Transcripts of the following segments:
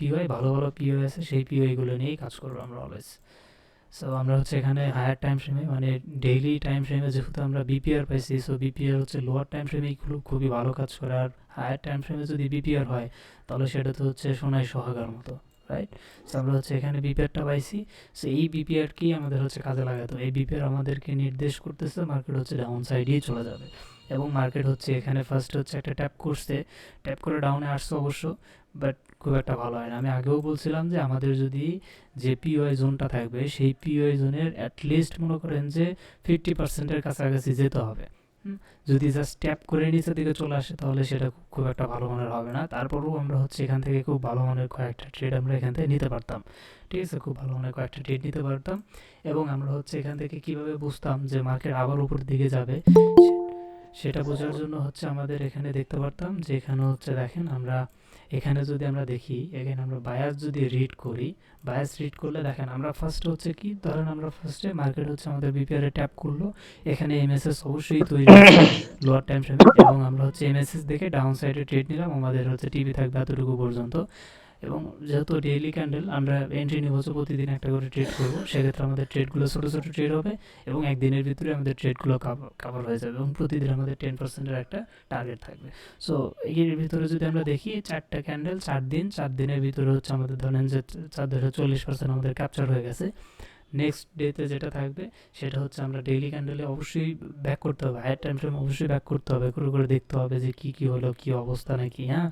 POI, ভালো ভালো POI আছে, সেই পিওআইগুলো নিয়েই কাজ করবো আমরা অলওয়েজ। সো আমরা হচ্ছে এখানে হায়ার টাইম ফ্রেমে মানে ডেইলি টাইম ফ্রেমে যেহেতু আমরা বিপিআর পাইছি, সো বিপিআর হচ্ছে লোয়ার টাইম ফ্রেমেই খুবই ভালো কাজ করে। আর হায়ার টাইম ফ্রেমে যদি বিপিআর হয় তাহলে সেটা তো হচ্ছে সোনায় সোহাগার মতো, রাইট? সো আমরা হচ্ছে এখানে বিপিআরটা পাইছি। সো এই বিপিআরকেই আমাদের হচ্ছে কাজে লাগাতো। এই বিপিআর আমাদেরকে নির্দেশ করতেছে মার্কেট হচ্ছে ডাউন সাইডেই চলে যাবে, এবং মার্কেট হচ্ছে এখানে ফার্স্ট হচ্ছে একটা ট্যাপ করছে, ট্যাপ করে ডাউনে আসছে অবশ্য, বাট খুব একটা ভালো হয় না। আমি আগেও বলছিলাম যে আমাদের যদি যে পিওআই জোনটা থাকবে সেই পিওআই জোনের অ্যাটলিস্ট মনে করেন যে 50%-এর কাছাকাছি যেতে হবে। যদি জাস্ট ট্যাপ করে নিচের দিকে চলে আসে তাহলে সেটা খুব একটা ভালো মানের হবে না। তারপরেও আমরা হচ্ছে এখান থেকে খুব ভালো মানের কয়েকটা ট্রেড আমরা এখান থেকে নিতে পারতাম, ঠিক আছে? খুব ভালো মানের কয়েকটা ট্রেড নিতে পারতাম, এবং আমরা হচ্ছে এখান থেকে কিভাবে বুঝতাম যে মার্কেট আবার উপর দিকে যাবে সেটা বোঝার জন্য হচ্ছে আমাদের এখানে দেখতে পারতাম যে এখানে হচ্ছে দেখেন আমরা এখানে যদি আমরা দেখি, এখানে আমরা বায়াস যদি রিড করি, বায়াস রিড করলে দেখেন আমরা ফার্স্ট হচ্ছে কি, ধরেন আমরা ফার্স্টে মার্কেট হচ্ছে আমাদের বিপিআর এ ট্যাপ করলো, এখানে এমএসএস অবশ্যই তৈরি হচ্ছে লোয়ার টাইম ফ্রেমে, এবং আমরা হচ্ছে এমএসএস দেখে ডাউন সাইডে ট্রেড নিলাম, আমাদের হচ্ছে টিভি থাকবে এতটুকু পর্যন্ত। এবং যেহেতু ডেইলি ক্যান্ডেল আমরা এন্ট্রি নিব, হচ্ছে প্রতিদিন একটা করে ট্রেড করব, সেক্ষেত্রে আমাদের ট্রেডগুলো ছোটো ছোটো ট্রেড হবে, এবং একদিনের ভিতরে আমাদের ট্রেডগুলো কাভার হয়ে যাবে, এবং প্রতিদিন আমাদের 10%-এর একটা টার্গেট থাকবে। সো এর ভিতরে যদি আমরা দেখি 4টা ক্যান্ডেল 4 দিনের ভিতরে হচ্ছে আমাদের ধরেন যে 40% আমাদের ক্যাপচার হয়ে গেছে। নেক্সট ডেতে যেটা থাকবে সেটা হচ্ছে আমরা ডেইলি ক্যান্ডেলে অবশ্যই ব্যাক করতে হবে, হায়ার টাইম ফ্রেম অবশ্যই ব্যাক করতে হবে, করে দেখতে হবে যে কী কী হলো, কী অবস্থা নাকি, হ্যাঁ,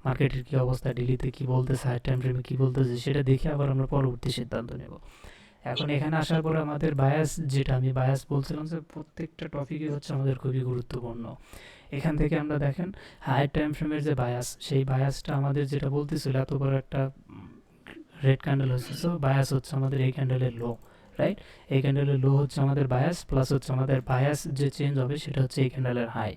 মার্কেটের কী অবস্থা, ডেলিতে কী বলতেছে, হায়ার টাইম ফ্রেমে কী বলতেছে, সেটা দেখে আবার আমরা পরবর্তী সিদ্ধান্ত নেব। এখন এখানে আসার পরে আমাদের বায়াস, যেটা আমি বায়াস বলছিলাম যে প্রত্যেকটা টপিকই হচ্ছে আমাদের খুবই গুরুত্বপূর্ণ। এখান থেকে আমরা দেখেন হায়ার টাইম ফ্রেমের যে বায়াস, সেই বায়াসটা আমাদের যেটা বলতেছিল এত বড় একটা রেড ক্যান্ডেল হচ্ছে, সো বায়াস হচ্ছে আমাদের এই ক্যান্ডেলের লো, রাইট? এই ক্যান্ডেলের লো হচ্ছে আমাদের বায়াস, প্লাস হচ্ছে আমাদের বায়াস যে চেঞ্জ হবে সেটা হচ্ছে এই ক্যান্ডেলের হাই,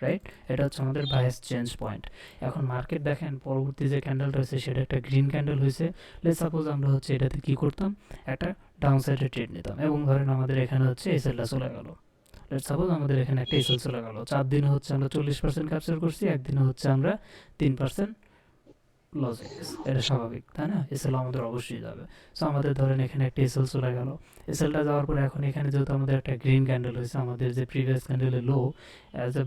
রাইট? এটা হচ্ছে আমাদের বায়াস চেঞ্জ পয়েন্ট। এখন মার্কেট দেখেন পরবর্তী যে ক্যান্ডেলটা হয়েছে সেটা একটা গ্রিন ক্যান্ডেল হয়েছে। লেটস সাপোজ আমরা হচ্ছে এটাতে কী করতাম, একটা ডাউন সাইডে ট্রেড নিতাম, এবং ধরেন আমাদের এখানে হচ্ছে এসএলটা চলে গেল। লেটস সাপোজ আমাদের এখানে একটা এসএল চলে গেল, 4 দিনে হচ্ছে আমরা 40% ক্যাপচার করছি, একদিনে হচ্ছে আমরা 3% লস হয়ে গেছে, এটা স্বাভাবিক, তাই না? এসএল আমাদের অবশ্যই যাবে। সো আমাদের ধরেন এখানে একটা এসএল চলে গেল, এসএলটা যাওয়ার পরে এখন এখানে যেহেতু আমাদের একটা গ্রিন ক্যান্ডেল হয়েছে, আমাদের যে প্রিভিয়াস ক্যান্ডেলের লো, অ্যাজ এ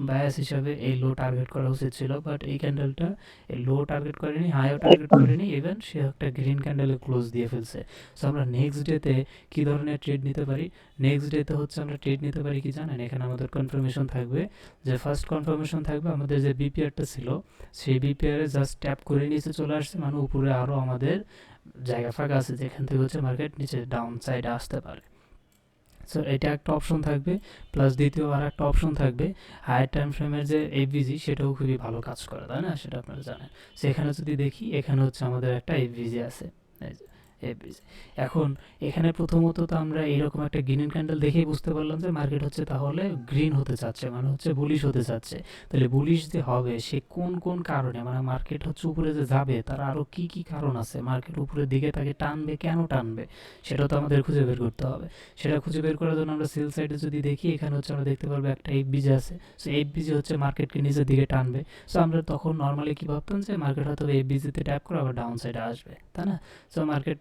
বায়াস হিসাবে এই লো টার্গেট করা উচিত ছিল, বাট এই ক্যান্ডেলটা এই লো টার্গেট করেনি, হাইও টার্গেট করেনি, ইভেন সে একটা গ্রিন ক্যান্ডেলে ক্লোজ দিয়ে ফেলছে। সো আমরা নেক্সট ডেতে কী ধরনের ট্রেড নিতে পারি? নেক্সট ডেতে হচ্ছে আমরা ট্রেড নিতে পারি কি জানেন? এখানে আমাদের কনফার্মেশন থাকবে, যে ফার্স্ট কনফার্মেশন থাকবে আমাদের যে বিপিআরটা ছিল সেই বিপিআরে জাস্ট ট্যাপ করে নিচে চলে আসছে, মানে উপরে আরও আমাদের জায়গা ফাঁকা আছে যেখান থেকে হচ্ছে মার্কেট নিচে ডাউন সাইডে আসতে পারে। সো এটা একটা অপশন থাকবে, প্লাস দ্বিতীয় আর একটা অপশন থাকবে হায়ার টাইম ফ্রেমের যে এফভিজি, সেটাও খুবই ভালো কাজ করে, তাই না? সেটা আপনারা জানেন। সেখানে যদি দেখি এখানে হচ্ছে আমাদের একটা এফভিজি আছে, এফভিজি। এখন এখানে প্রথমত তো আমরা এইরকম একটা গ্রিন ক্যান্ডেল দেখেই বুঝতে পারলাম যে মার্কেট হচ্ছে তাহলে গ্রিন হতে চাচ্ছে, মানে হচ্ছে বুলিশ হতে চাচ্ছে। তাহলে বুলিশ যে হবে সে কোন কোন কারণে, মানে মার্কেট হচ্ছে উপরে যে যাবে তার আরও কী কী কারণ আছে, মার্কেট উপরের দিকে তাকে টানবে, কেন টানবে, সেটা তো আমাদের খুঁজে বের করতে হবে। সেটা খুঁজে বের করার জন্য আমরা সেল সাইডে যদি দেখি, এখানে হচ্ছে আমরা দেখতে পারবো একটা এফভিজি আছে। সো এফভিজি হচ্ছে মার্কেটকে নিচের দিকে টানবে। সো আমরা তখন নর্মালি কী ভাবতাম যে মার্কেট হয়তো এফভিজিতে ট্যাপ করে আবার ডাউন সাইডে আসবে, তাই না? সো মার্কেট,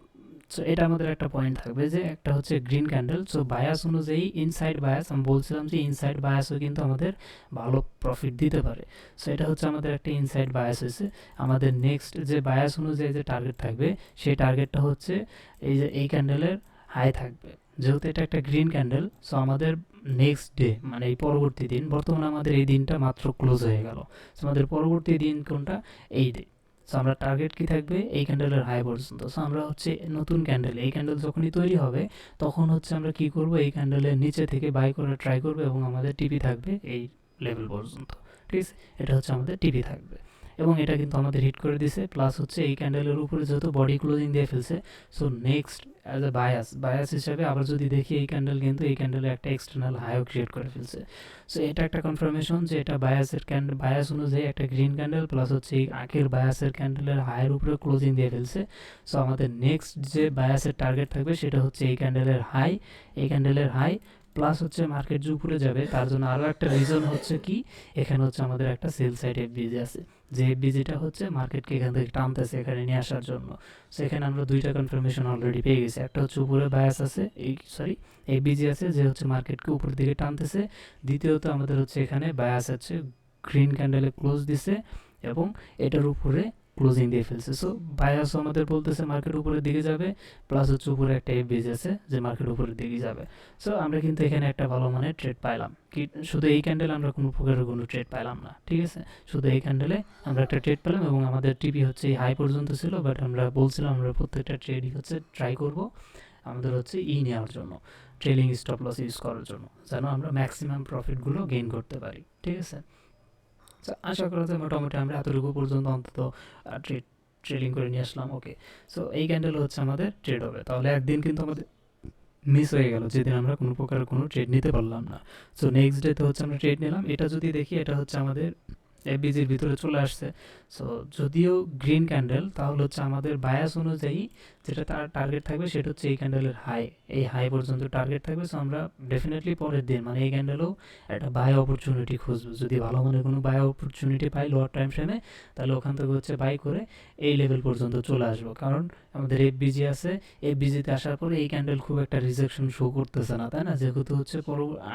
সো এটা আমাদের একটা পয়েন্ট থাকবে যে একটা হচ্ছে গ্রিন ক্যান্ডেল। সো বায়াস অনুযায়ী ইনসাইড বায়াস, আমি বলছিলাম যে ইনসাইড বায়াসও কিন্তু আমাদের ভালো প্রফিট দিতে পারে। সো এটা হচ্ছে আমাদের একটা ইনসাইড বায়াস হয়েছে। আমাদের নেক্সট যে বায়াস অনুযায়ী যে টার্গেট থাকবে সেই টার্গেটটা হচ্ছে এই যে এই ক্যান্ডেলের হাই থাকবে। যেহেতু এটা একটা গ্রিন ক্যান্ডেল, সো আমাদের নেক্সট ডে মানে এই পরবর্তী দিন, বর্তমানে আমাদের এই দিনটা মাত্র ক্লোজ হয়ে গেল, সো আমাদের পরবর্তী দিন কোনটা? এই দিন। সো আমরা টার্গেট কি থাকবে? এই ক্যান্ডেলের হাই পর্যন্ত। সো আমরা হচ্ছে নতুন ক্যান্ডেল, এই ক্যান্ডেল যখনই তৈরি হবে তখন হচ্ছে আমরা কি করব, এই ক্যান্ডেলের নিচে থেকে বাই করার ট্রাই করবো, এবং আমাদের টিপি থাকবে এই লেভেল পর্যন্ত, ঠিক আছে? এটা হচ্ছে আমাদের টিপি থাকবে, এবং এটা কিন্তু আমাদের হিট করে দিছে, প্লাস হচ্ছে এই ক্যান্ডেলের উপরে যেহেতু বডি ক্লোজিং দিয়ে ফেলছে, so next as a bias হিসাবে আবার যদি দেখি এই ক্যান্ডেল কিন্তু এই ক্যান্ডেলে একটা এক্সটার্নাল হাইও ক্রিয়েট করে ফেলছে। সো এটা একটা কনফার্মেশন যে এটা বায়াস অনুযায়ী একটা গ্রিন ক্যান্ডেল, প্লাস হচ্ছে এই আগের বায়াসের ক্যান্ডেলের হাইয়ের উপরে ক্লোজিং দিয়ে ফেলছে। সো আমাদের নেক্সট যে বায়াসের টার্গেট থাকবে সেটা হচ্ছে এই ক্যান্ডেলের হাই, এই ক্যান্ডেলের হাই, প্লাস হচ্ছে মার্কেট যে উপরে যাবে তার জন্য আরও একটা রিজন হচ্ছে কি, এখানে হচ্ছে আমাদের একটা সেল সাইড এফভিজি আছে। যে এফবিজিটা হচ্ছে মার্কেটকে এখান থেকে টানতেছে এখানে নিয়ে আসার জন্য। সো এখানে আমরা দুইটা কনফার্মেশন অলরেডি পেয়ে গেছি, একটা হচ্ছে উপরে বায়াস আছে, এফবিজি আছে যে হচ্ছে মার্কেটকে উপরের দিকে টানতেছে। দ্বিতীয়ত আমাদের হচ্ছে এখানে বায়াস আছে, গ্রিন ক্যান্ডেলে ক্লোজ দিছে এবং এটার উপরে ক্লোজিং দিয়ে ফেলছে। সো বায়াসও আমাদের বলতেছে মার্কেট উপরের দিকে যাবে, প্লাস হচ্ছে উপরে একটা এফবিজি আছে যে মার্কেট উপরের দিকে যাবে। সো আমরা কিন্তু এখানে একটা ভালো মানের ট্রেড পাইলাম। কি শুধু এই ক্যান্ডেলে আমরা কোনো প্রকারের কোনো ট্রেড পাইলাম না, ঠিক আছে? শুধু এই ক্যান্ডেলে আমরা একটা ট্রেড পেলাম এবং আমাদের টিপি হচ্ছে এই হাই পর্যন্ত ছিল, বাট আমরা বলছিলাম আমরা প্রত্যেকটা ট্রেডই হচ্ছে ট্রাই করব আমাদের হচ্ছে নেওয়ার জন্য, ট্রেলিং স্টপ লস ইউজ করার জন্য, যেন আমরা ম্যাক্সিমাম প্রফিটগুলো গেইন করতে পারি, ঠিক আছে? আশা করা যায় মোটামুটি আমরা এতটুকু পর্যন্ত অন্তত ট্রেডিং করে নিয়ে আসলাম। ওকে, সো এই ক্যান্ডেল হচ্ছে আমাদের ট্রেড হবে, তাহলে একদিন কিন্তু আমাদের মিস হয়ে গেল যেদিন আমরা কোনো প্রকার কোনো ট্রেড নিতে পারলাম না। সো নেক্সট ডেতে হচ্ছে আমরা ট্রেড নিলাম, এটা যদি দেখি এটা হচ্ছে আমাদের এফবিজির ভিতরে চলে আসছে। সো যদিও গ্রিন ক্যান্ডেল, তাহলে হচ্ছে আমাদের বায়াস অনুযায়ী যেটা তার টার্গেট থাকবে সেটা হচ্ছে এই ক্যান্ডেলের হাই, এই হাই পর্যন্ত টার্গেট থাকবে। সো আমরা ডেফিনেটলি পরের দিন মানে এই ক্যান্ডেলেও একটা বাই অপরচুনিটি খুঁজবো, যদি ভালো মনে কোনো বাই অপরচুনিটি পাই লোয়ার টাইম ফ্রেমে, তাহলে ওখান থেকে হচ্ছে বাই করে এই লেভেল পর্যন্ত চলে আসবো। কারণ আমাদের এফবিজি আছে, এফবিজিতে আসার পরে এই ক্যান্ডেল খুব একটা রিজেকশন শো করতেছে না, তাই না? যেহেতু হচ্ছে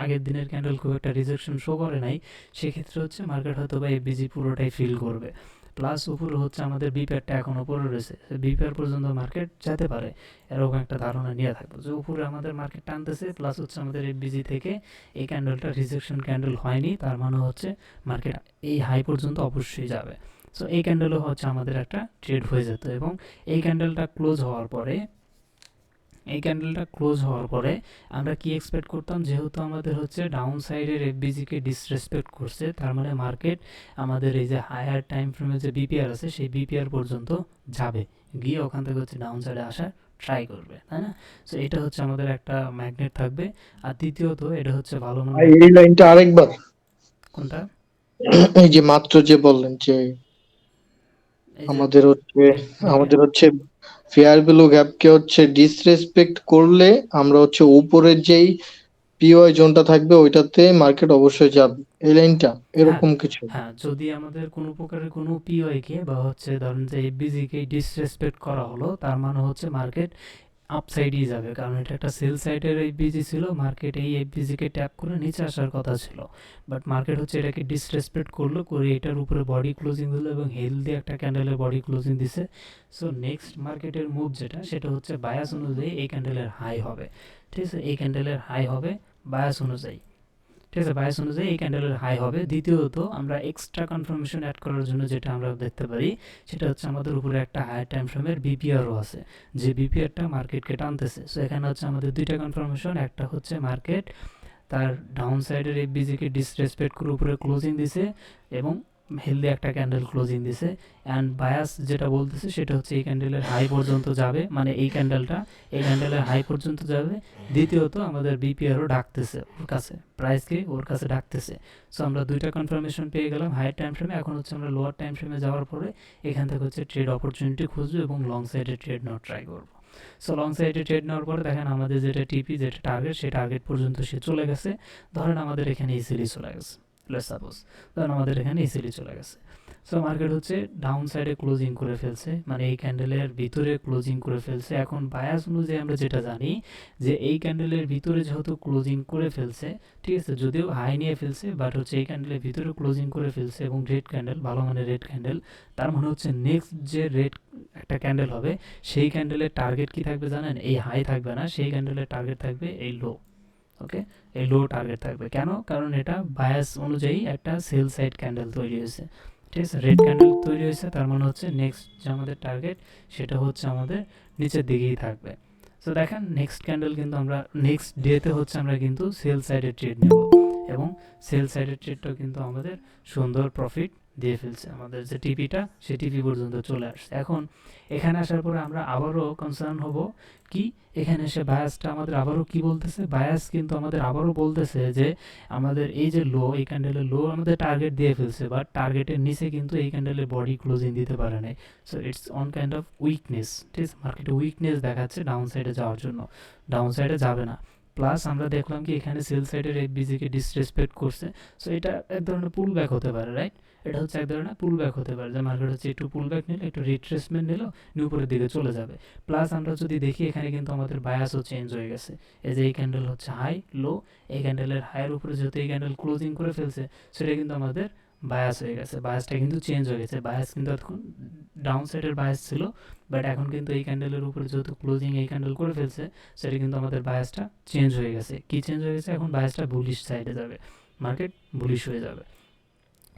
আগের দিনের ক্যান্ডেল খুব একটা রিজেকশন শো করে নাই, সেক্ষেত্রে হচ্ছে মার্কেট হয়তো বা এফবিজি পুরোটাই ফিল করবে। প্লাস উপরে হচ্ছে আমাদের বিপিআরটা এখনও পড়ে রয়েছে, বিপিআর পর্যন্ত মার্কেট যেতে পারে, এরকম একটা ধারণা নিয়ে থাকবো যে উপরে আমাদের মার্কেট টানতেছে, প্লাস হচ্ছে আমাদের এফবিজি থেকে এই ক্যান্ডেলটা রিজেকশন ক্যান্ডেল হয়নি, তার মানে হচ্ছে মার্কেট এই হাই পর্যন্ত অবশ্যই যাবে। সো এই ক্যান্ডেলও হচ্ছে আমাদের একটা ট্রেড হয়ে যেত এবং এই ক্যান্ডেলটা ক্লোজ হওয়ার পরে আমরা কি এক্সপেক্ট করতাম, যেহেতু আমাদের হচ্ছে ডাউন সাইডের এফবিজিকে ডিসরেসপেক্ট করছে, তার মানে মার্কেট আমাদের এই যে হায়ার টাইম ফ্রেমে যে বিপিআর আছে সেই বিপিআর পর্যন্ত যাবে, গিয়ে ওখান থেকে হচ্ছে ডাউন সাইডে আসার ট্রাই করবে, তাই না? সো এটা হচ্ছে আমাদের একটা ম্যাগনেট থাকবে। আর দ্বিতীয়ত এটা হচ্ছে ভালো মানে এই লাইনটা আরেকবার, কোনটা, এই যে মাত্র যে বললেন যে এই যে আমাদের হচ্ছে বিপিআর, আমাদের হচ্ছে ফেয়ার ভ্যালু গ্যাপকে হচ্ছে ডিসরেসপেক্ট করলে আমরা হচ্ছে উপরের যেই পিওয়াই জোনটা থাকবে ওইটাতে মার্কেট অবশ্যই যাবে, এই লাইনটা হ্যাঁ এরকম কিছু। হ্যাঁ, যদি আমাদের কোনো প্রকারের কোনো পিওআই কে বা হচ্ছে ধরেন যে এফবিজি কে ডিসরেসপেক্ট করা হলো, তার মানে হচ্ছে মার্কেট আপসাইডই যাবে, কারণ এটা একটা সেল সাইডের এফবিজি ছিল, মার্কেট এই এফবিজি কে ট্যাপ করে নিচে আসার কথা ছিল, বাট মার্কেট হচ্ছে এটাকে ডিসরেসপেক্ট করলো, করে এটার উপরে বডি ক্লোজিং দিল এবং হেলদি একটা ক্যান্ডেলের বডি ক্লোজিং দিছে। সো নেক্সট মার্কেটের মুভ যেটা, সেটা হচ্ছে বায়াস অনুযায়ী এই ক্যান্ডেলের হাই হবে, ঠিক আছে? এই ক্যান্ডেলের হাই হবে বায়াস অনুযায়ী, ঠিক আছে? বায়াস অনুযায়ী এই ক্যান্ডেলের হাই হবে। দ্বিতীয়ত আমরা এক্সট্রা কনফার্মেশন অ্যাড করার জন্য যেটা আমরা দেখতে পারি, সেটা হচ্ছে আমাদের উপরে একটা হায়ার টাইম ফ্রেমের বিপিআরও আছে, যে বিপিআরটা মার্কেটকে টানতেছে। সো এখানে হচ্ছে আমাদের দুইটা কনফার্মেশন, একটা হচ্ছে মার্কেট তার ডাউন সাইডের এফবিজিকে ডিসরেসপেক্ট করে উপরে ক্লোজিং দিছে এবং হেলদি একটা ক্যান্ডেল ক্লোজিং দিছে, অ্যান্ড বায়াস যেটা বলতেছে সেটা হচ্ছে এই ক্যান্ডেলের হাই পর্যন্ত যাবে, মানে এই ক্যান্ডেলের হাই পর্যন্ত যাবে। দ্বিতীয়ত আমাদের বিপিআরও ডাকতেছে ওর কাছে, প্রাইসকে ওর কাছে ডাকতেছে। সো আমরা দুইটা কনফার্মেশন পেয়ে গেলাম হায়ার টাইম ফ্রেমে। এখন হচ্ছে আমরা লোয়ার টাইম ফ্রেমে যাওয়ার পরে এখান থেকে হচ্ছে ট্রেড অপরচুনিটি খুঁজবো এবং লং সাইডে ট্রেড নেওয়ার ট্রাই করবো। সো লং সাইডে ট্রেড নেওয়ার পরে দেখেন আমাদের যেটা টিপি, যেটা টার্গেট, সেই টার্গেট পর্যন্ত সে চলে গেছে। ধরেন আমাদের এখানে ইজিলি চলে গেছে, লেটস সাপোজ ধরেন আমাদের এখানে ইজিলি চলে গেছে। সো মার্কেট হচ্ছে ডাউন সাইডে ক্লোজিং করে ফেলছে, মানে এই ক্যান্ডেলের ভিতরে ক্লোজিং করে ফেলছে। এখন বায়াস অনুযায়ী আমরা যেটা জানি যে এই ক্যান্ডেলের ভিতরে যেহেতু ক্লোজিং করে ফেলছে, ঠিক আছে, যদিও হাই নিয়ে ফেলছে, বাট হচ্ছে এই ক্যান্ডেলের ভিতরে ক্লোজিং করে ফেলছে এবং রেড ক্যান্ডেল, ভালো মানে রেড ক্যান্ডেল, তার মানে হচ্ছে নেক্সট যে রেড একটা ক্যান্ডেল হবে সেই ক্যান্ডেলের টার্গেট কি থাকবে জানেন? এই হাই থাকবে না, সেই ক্যান্ডেলের টার্গেট থাকবে এই লো। ওকে, এই লো টার্গেট থাকবে। কেন? কারণ এটা বায়াস অনুযায়ী একটা সেল সাইড ক্যান্ডেল তৈরি হয়েছে, ঠিক আছে? রেড ক্যান্ডেল তৈরি হয়েছে, তার মানে হচ্ছে নেক্সট যে আমাদের টার্গেট সেটা হচ্ছে আমাদের নিচের দিকেই থাকবে। সো দেখেন নেক্সট ক্যান্ডেল কিন্তু আমরা নেক্সট ডেতে হচ্ছে আমরা কিন্তু সেল সাইডের ট্রেড নেব এবং সেল সাইডের ট্রেডটাও কিন্তু আমাদের সুন্দর প্রফিট দিয়ে ফেলছে। আমাদের যে টিপিটা সে টিপি পর্যন্ত চলে আসছে। এখন এখানে আসার পরে আমরা আবারও কনসার্ন হব কি, এখানে এসে বায়াসটা আমাদের আবারও কি বলতেছে, বায়াস কিন্তু আমাদের আবারও বলতেছে যে আমাদের এই যে লো, এই ক্যান্ডেলের লো আমাদের টার্গেট দিয়ে ফেলছে, বাট টার্গেটের নিচে কিন্তু এই ক্যান্ডেলের বডি ক্লোজিং দিতে পারে নাই। So it's on kind of weakness, ঠিক আছে? মার্কেটে উইকনেস দেখাচ্ছে ডাউন সাইডে যাওয়ার জন্য, ডাউন সাইডে যাবে না। প্লাস আমরা দেখলাম কি এখানে সেল সাইডের এফবিজিকে ডিসরেসপেক্ট করছে। সো এটা এক ধরনের পুল ব্যাক হতে পারে, রাইট? এটা হচ্ছে এক ধরনের পুল ব্যাক হতে পারে, যে মার্কেট হচ্ছে একটু পুল ব্যাক নিল, একটু রিট্রেসমেন্ট নিল, নিয়ে উপরের দিকে চলে যাবে। প্লাস আমরা যদি দেখি এখানে কিন্তু আমাদের বায়াসও চেঞ্জ হয়ে গেছে। এই যে এই ক্যান্ডেল হচ্ছে হাই লো, এই ক্যান্ডেলের হাইয়ের উপরে যেহেতু এই ক্যান্ডেল ক্লোজিং করে ফেলছে, সেটা কিন্তু আমাদের বায়াস হয়ে গেছে, বায়াসটা কিন্তু চেঞ্জ হয়ে গেছে। বায়াস কিন্তু এখন ডাউন সাইডের বায়াস ছিল, বাট এখন কিন্তু এই ক্যান্ডেলের উপরে যেহেতু ক্লোজিং এই ক্যান্ডেল করে ফেলছে, সেটা কিন্তু আমাদের বায়াসটা চেঞ্জ হয়ে গেছে। কি চেঞ্জ হয়ে গেছে? এখন বায়াসটা বুলিশ সাইডে যাবে, মার্কেট বুলিশ হয়ে যাবে।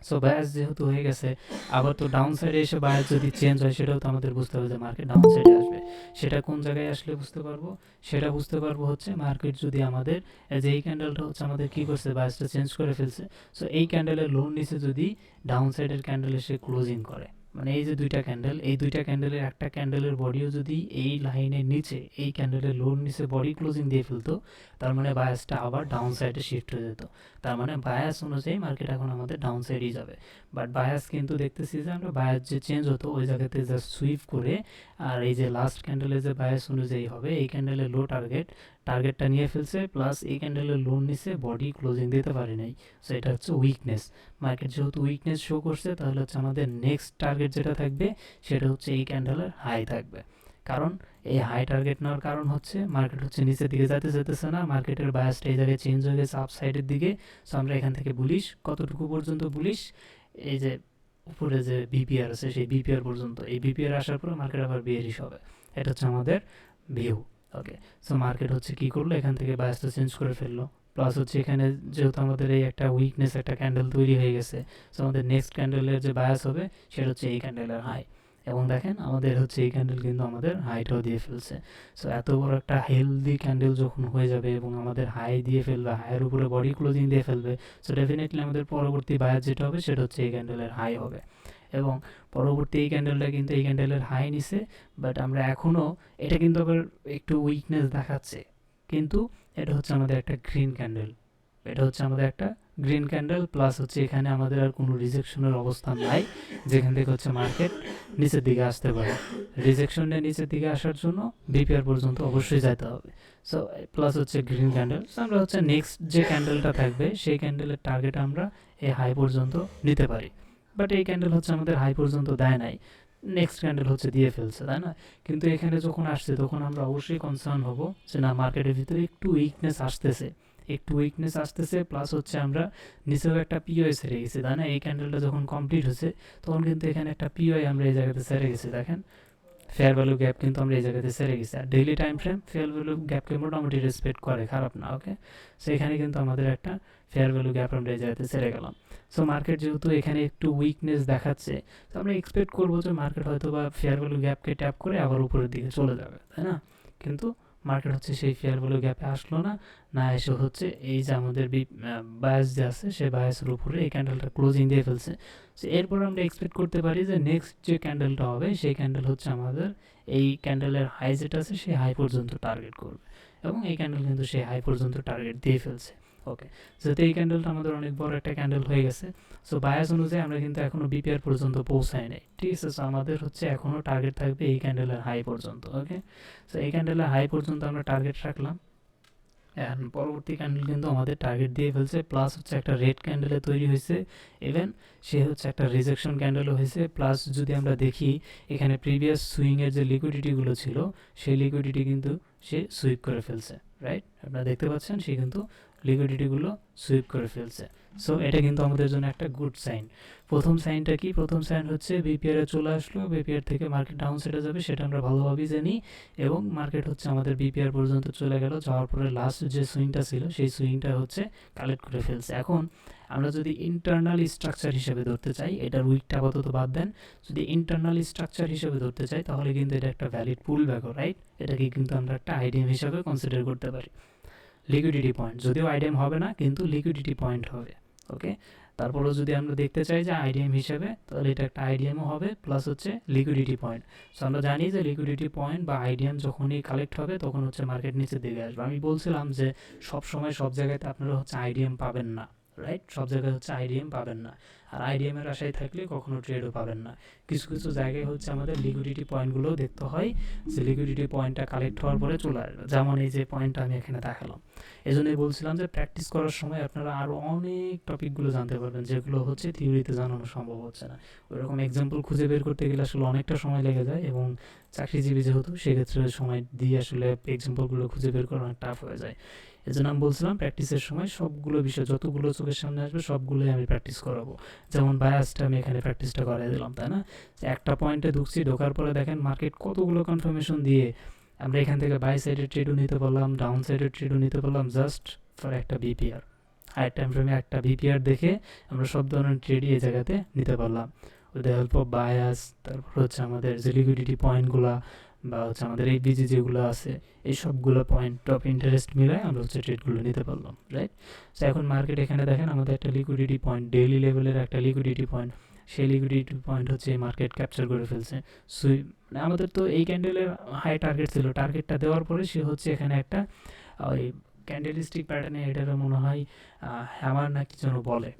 সো বায়াস যেহেতু হয়ে গেছে, আবার তো ডাউন সাইডে এসে বায়াস যদি চেঞ্জ হয়, সেটাও তো আমাদের বুঝতে হবে যে মার্কেট ডাউন সাইডে আসবে। সেটা কোন জায়গায় আসলে বুঝতে পারবো? সেটা বুঝতে পারবো হচ্ছে মার্কেট যদি আমাদের যে এই ক্যান্ডেলটা হচ্ছে আমাদের কী করছে, বায়াসটা চেঞ্জ করে ফেলছে। সো এই ক্যান্ডেলের লোর নিচে যদি ডাউন সাইডের ক্যান্ডেল এসে ক্লোজিং করে, মানে এই যে দুইটা ক্যান্ডেল, এই দুইটা ক্যান্ডেলের একটা ক্যান্ডেলের বডিও যদি এই লাইনের নিচে, এই ক্যান্ডেলের লোর নিচে বডি ক্লোজিং দিয়ে ফেলতো, তার মানে বায়াসটা আবার ডাউন সাইডে শিফট হয়ে যেত। তার মানে বায়াস অনুযায়ী মার্কেট এখন আমাদের ডাউন সাইডেই যাবে। বাট বায়াস কিন্তু দেখতেছি যে আমরা বায়াস যে চেঞ্জ হতো ওই জায়গাতে জাস্ট সুইপ করে, আর এই যে লাস্ট ক্যান্ডেলে যে বায়াস অনুযায়ী হবে, এই ক্যান্ডেলের লো টার্গেটটা নিয়ে ফেলছে, প্লাস এই ক্যান্ডেলের লোর নিচে বডি ক্লোজিং দিতে পারে নাই। সো এটা হচ্ছে উইকনেস। মার্কেট যেহেতু উইকনেস শো করছে, তাহলে হচ্ছে আমাদের নেক্সট টার্গেট যেটা থাকবে, সেটা হচ্ছে এই ক্যান্ডেলের হাই থাকবে। কারণ এই হাই টার্গেট নেওয়ার কারণ হচ্ছে মার্কেট হচ্ছে নিচের দিকে যেতেছে না, মার্কেটের বায়াসটা এই জায়গায় চেঞ্জ হয়ে গেছে আপ সাইডের দিকে। সো আমরা এখান থেকে বুলিশ, কতটুকু পর্যন্ত বুলিশ? এই যে উপরে যে বিপিআর আছে, সেই বিপিআর পর্যন্ত। এই বিপিআর আসার পরে মার্কেট আবার বিয়ারিশ হবে। এটা হচ্ছে আমাদের ভিউ। ওকে, সো মার্কেট হচ্ছে কী করলো, এখান থেকে বায়াসটা চেঞ্জ করে ফেললো। প্লাস হচ্ছে এখানে যেহেতু আমাদের এই একটা উইকনেস, একটা ক্যান্ডেল তৈরি হয়ে গেছে, সো আমাদের নেক্সট ক্যান্ডেলের যে বায়াস হবে, সেটা হচ্ছে এই ক্যান্ডেলের হাই। এবং দেখেন আমাদের হচ্ছে এই ক্যান্ডেল কিন্তু আমাদের হাইটাও দিয়ে ফেলছে। সো এত বড় একটা হেলদি ক্যান্ডেল যখন হয়ে যাবে এবং আমাদের হাই দিয়ে ফেলবে, হাইয়ের উপরে বডি ক্লোজিং দিয়ে ফেলবে, সো ডেফিনেটলি আমাদের পরবর্তী বায়াস যেটা হবে, সেটা হচ্ছে এই ক্যান্ডেলের হাই হবে। এবং পরবর্তী এই ক্যান্ডেলটা কিন্তু এই ক্যান্ডেলের হাই নিছে, বাট আমরা এখনও, এটা কিন্তু আবার একটু উইকনেস দেখাচ্ছে, কিন্তু এটা হচ্ছে আমাদের একটা গ্রিন ক্যান্ডেল। এটা হচ্ছে আমাদের একটা গ্রিন ক্যান্ডেল, প্লাস হচ্ছে এখানে আমাদের আর কোনো রিজেকশনের অবস্থান নাই, যেখান থেকে হচ্ছে মার্কেট নিচের দিকে আসতে পারে। রিজেকশনের নিচের দিকে আসার জন্য বিপিআর পর্যন্ত অবশ্যই যেতে হবে। সো প্লাস হচ্ছে গ্রিন ক্যান্ডেল। সো আমরা হচ্ছে নেক্সট যে ক্যান্ডেলটা থাকবে, সেই ক্যান্ডেলের টার্গেট আমরা এই হাই পর্যন্ত নিতে পারি। বাট এই ক্যান্ডেল হচ্ছে আমাদের হাই পর্যন্ত দেয় নাই, নেক্সট ক্যান্ডেল হচ্ছে দিয়ে ফেলছে, তাই না? কিন্তু এখানে যখন আসছে, তখন আমরা অবশ্যই কনসার্ন হব যে না, মার্কেটের ভিতরে একটু উইকনেস আসতেছে, প্লাস হচ্ছে আমরা নিচেও একটা পিওই সেরে গেছি, তাই না? এই ক্যান্ডেলটা যখন কমপ্লিট হচ্ছে, তখন কিন্তু এখানে একটা পিওই আমরা এই জায়গাতে সেরে গেছি। দেখেন ফেয়ার ভ্যালু গ্যাপ কিন্তু আমরা এই জায়গাতে সেরে গেছি। আর daily time frame fair value গ্যাপকে মোটামুটি রেসপেক্ট করে, খারাপ না। ওকে, সো এখানে কিন্তু আমাদের একটা ফেয়ার ভ্যালু গ্যাপ আমরা এই জায়গাতে সেরে গেলাম। সো মার্কেট যেহেতু এখানে একটু উইকনেস দেখাচ্ছে, তো আমরা এক্সপেক্ট করবো যে মার্কেট হয়তো বা ফেয়ার ভ্যালু গ্যাপকে ট্যাপ করে আবার উপরের দিকে চলে যাবে, তাই না? কিন্তু মার্কেট হচ্ছে সেই ফেয়ার ভ্যালু গ্যাপে আসলো না, না এসে হচ্ছে এই যে আমাদের বায়াস যে আছে, সেই বায়াসের উপরে এই ক্যান্ডেলটা ক্লোজিং দিয়ে ফেলছে। সো এরপর আমরা এক্সপেক্ট করতে পারি যে নেক্সট যে ক্যান্ডেলটা হবে, সেই ক্যান্ডেল হচ্ছে আমাদের এই ক্যান্ডেলের হাই যেটা আছে, সেই হাই পর্যন্ত টার্গেট করবে, এবং এই ক্যান্ডেল কিন্তু সেই হাই পর্যন্ত টার্গেট দিয়ে ফেলছে। ওকে, যেহেতু এই ক্যান্ডেলটা আমাদের অনেক বড় একটা ক্যান্ডেল হয়ে গেছে, সো বায়াস অনুযায়ী আমরা কিন্তু এখনও বিপিআর পর্যন্ত পৌঁছাই নাই, ঠিক আছে? সো আমাদের হচ্ছে এখনও টার্গেট থাকবে এই ক্যান্ডেলের হাই পর্যন্ত। ওকে, সো এই ক্যান্ডেলের হাই পর্যন্ত আমরা টার্গেট রাখলাম, অ্যান্ড পরবর্তী ক্যান্ডেল কিন্তু আমাদের টার্গেট দিয়ে ফেলছে, প্লাস হচ্ছে একটা রেড ক্যান্ডেলে তৈরি হয়েছে, ইভেন সে হচ্ছে একটা রিজেকশন ক্যান্ডেলও হয়েছে। প্লাস যদি আমরা দেখি এখানে প্রিভিয়াস সুইংয়ের যে লিকুইডিটিগুলো ছিল, সেই লিকুইডিটি কিন্তু সে সুইপ করে ফেলছে, রাইট? আপনারা দেখতে পাচ্ছেন সে কিন্তু লিকুইডিটিগুলো সুইপ করে ফেলছে। সো এটা কিন্তু আমাদের জন্য একটা গুড সাইন। প্রথম সাইনটা কি? প্রথম সাইন হচ্ছে বিপিআর এ চলে আসলো, বিপিআর থেকে মার্কেট ডাউন সাইডে যাবে, সেটা আমরা ভালোভাবেই জানি, এবং মার্কেট হচ্ছে আমাদের বিপিআর পর্যন্ত চলে গেল, যাওয়ার পরে লাস্ট যে সুইংটা ছিল, সেই সুইংটা হচ্ছে কালেক্ট করে ফেলছে। এখন আমরা যদি ইন্টারনাল স্ট্রাকচার হিসেবে ধরতে চাই, এটার উইকটা আপাতত বাদ দেন, যদি ইন্টারনাল স্ট্রাকচার হিসেবে ধরতে চাই, তাহলে কিন্তু এটা একটা ভ্যালিড পুল ব্যাকও, রাইট? এটাকে কিন্তু আমরা একটা আইডিএম হিসাবে কনসিডার করতে পারি। লিকুইডিটি পয়েন্ট, যদিও আইডিএম হবে না, কিন্তু লিকুইডিটি পয়েন্ট হবে। ওকে, তারপরেও যদি আমরা দেখতে চাই যে আইডিএম হিসেবে, তাহলে এটা একটা আইডিএমও হবে, প্লাস হচ্ছে লিকুইডিটি পয়েন্ট। সো আমরা জানি যে লিকুইডিটি পয়েন্ট বা আইডিএম যখনই কালেক্ট হবে, তখন হচ্ছে মার্কেট নিচের দিকে আসবে। আমি বলছিলাম যে সব সময় সব জায়গাতে আপনারা হচ্ছে আইডিএম পাবেন না, রাইট? সব জায়গায় হচ্ছে আইডিএম পাবেন না। আর আইডিএম এর আশায় থাকলে কখনো ট্রেডও পাবেন না। কিছু কিছু জায়গায় হচ্ছে আমাদের লিকুইডিটি পয়েন্টগুলোও দেখতে হয়, যে লিকুইডিটি পয়েন্টটা কালেক্ট হওয়ার পরে চলে আসবে, যেমন এই যে পয়েন্টটা আমি এখানে দেখালাম। এই জন্যই বলছিলাম যে প্র্যাকটিস করার সময় আপনারা আরও অনেক টপিকগুলো জানতে পারবেন, যেগুলো হচ্ছে থিওরিতে জানানো সম্ভব হচ্ছে না। ওইরকম এক্সাম্পল খুঁজে বের করতে গেলে আসলে অনেকটা সময় লেগে যায়, এবং চাকরিজীবী যেহেতু সেক্ষেত্রে সময় দিয়ে আসলে এক্সাম্পলগুলো খুঁজে বের করা অনেক টাফ হয়ে যায়। এই জন্য আমি বলছিলাম প্র্যাকটিসের সময় সবগুলো বিষয় যতগুলো চোখের সামনে আসবে সবগুলোই আমি প্র্যাকটিস করাবো। যেমন বায়াসটা আমি এখানে প্র্যাকটিসটা করাই দিলাম, তাই না? যে একটা পয়েন্টে ঢুকছি, ঢোকার পরে দেখেন মার্কেট কতগুলো কনফার্মেশন দিয়ে আমরা এখান থেকে বাই সাইডের ট্রেডও নিতে পারলাম, ডাউন সাইডের ট্রেডও নিতে পারলাম, জাস্ট ফর একটা বিপিআর। হাই টাইম ফ্রেমে একটা বিপিআর দেখে আমরা সব ধরনের ট্রেডই এই জায়গাতে নিতে পারলাম with the help of bias. তারপর হচ্ছে আমাদের যে লিকুইডিটি পয়েন্টগুলো বা হচ্ছে আমাদের এই বিজি যেগুলো আছে, এই সবগুলো পয়েন্ট অফ ইন্টারেস্ট মিলায় আমরা হচ্ছে ট্রেডগুলো নিতে পারলাম, রাইট? তো এখন মার্কেট এখানে দেখেন আমাদের একটা লিকুইডিটি পয়েন্ট, ডেইলি লেভেলের একটা লিকুইডিটি পয়েন্ট, সেই লিকুইডিটি পয়েন্ট হচ্ছে এই মার্কেট ক্যাপচার করে ফেলছে। সো মানে আমাদের তো এই ক্যান্ডেলের হাই টার্গেট ছিল, টার্গেটটা দেওয়ার পরে সে হচ্ছে এখানে একটা ওই ক্যান্ডেলিস্টিক প্যাটার্নে, এটার মনে হয় হ্যামার না কি যেন বলে।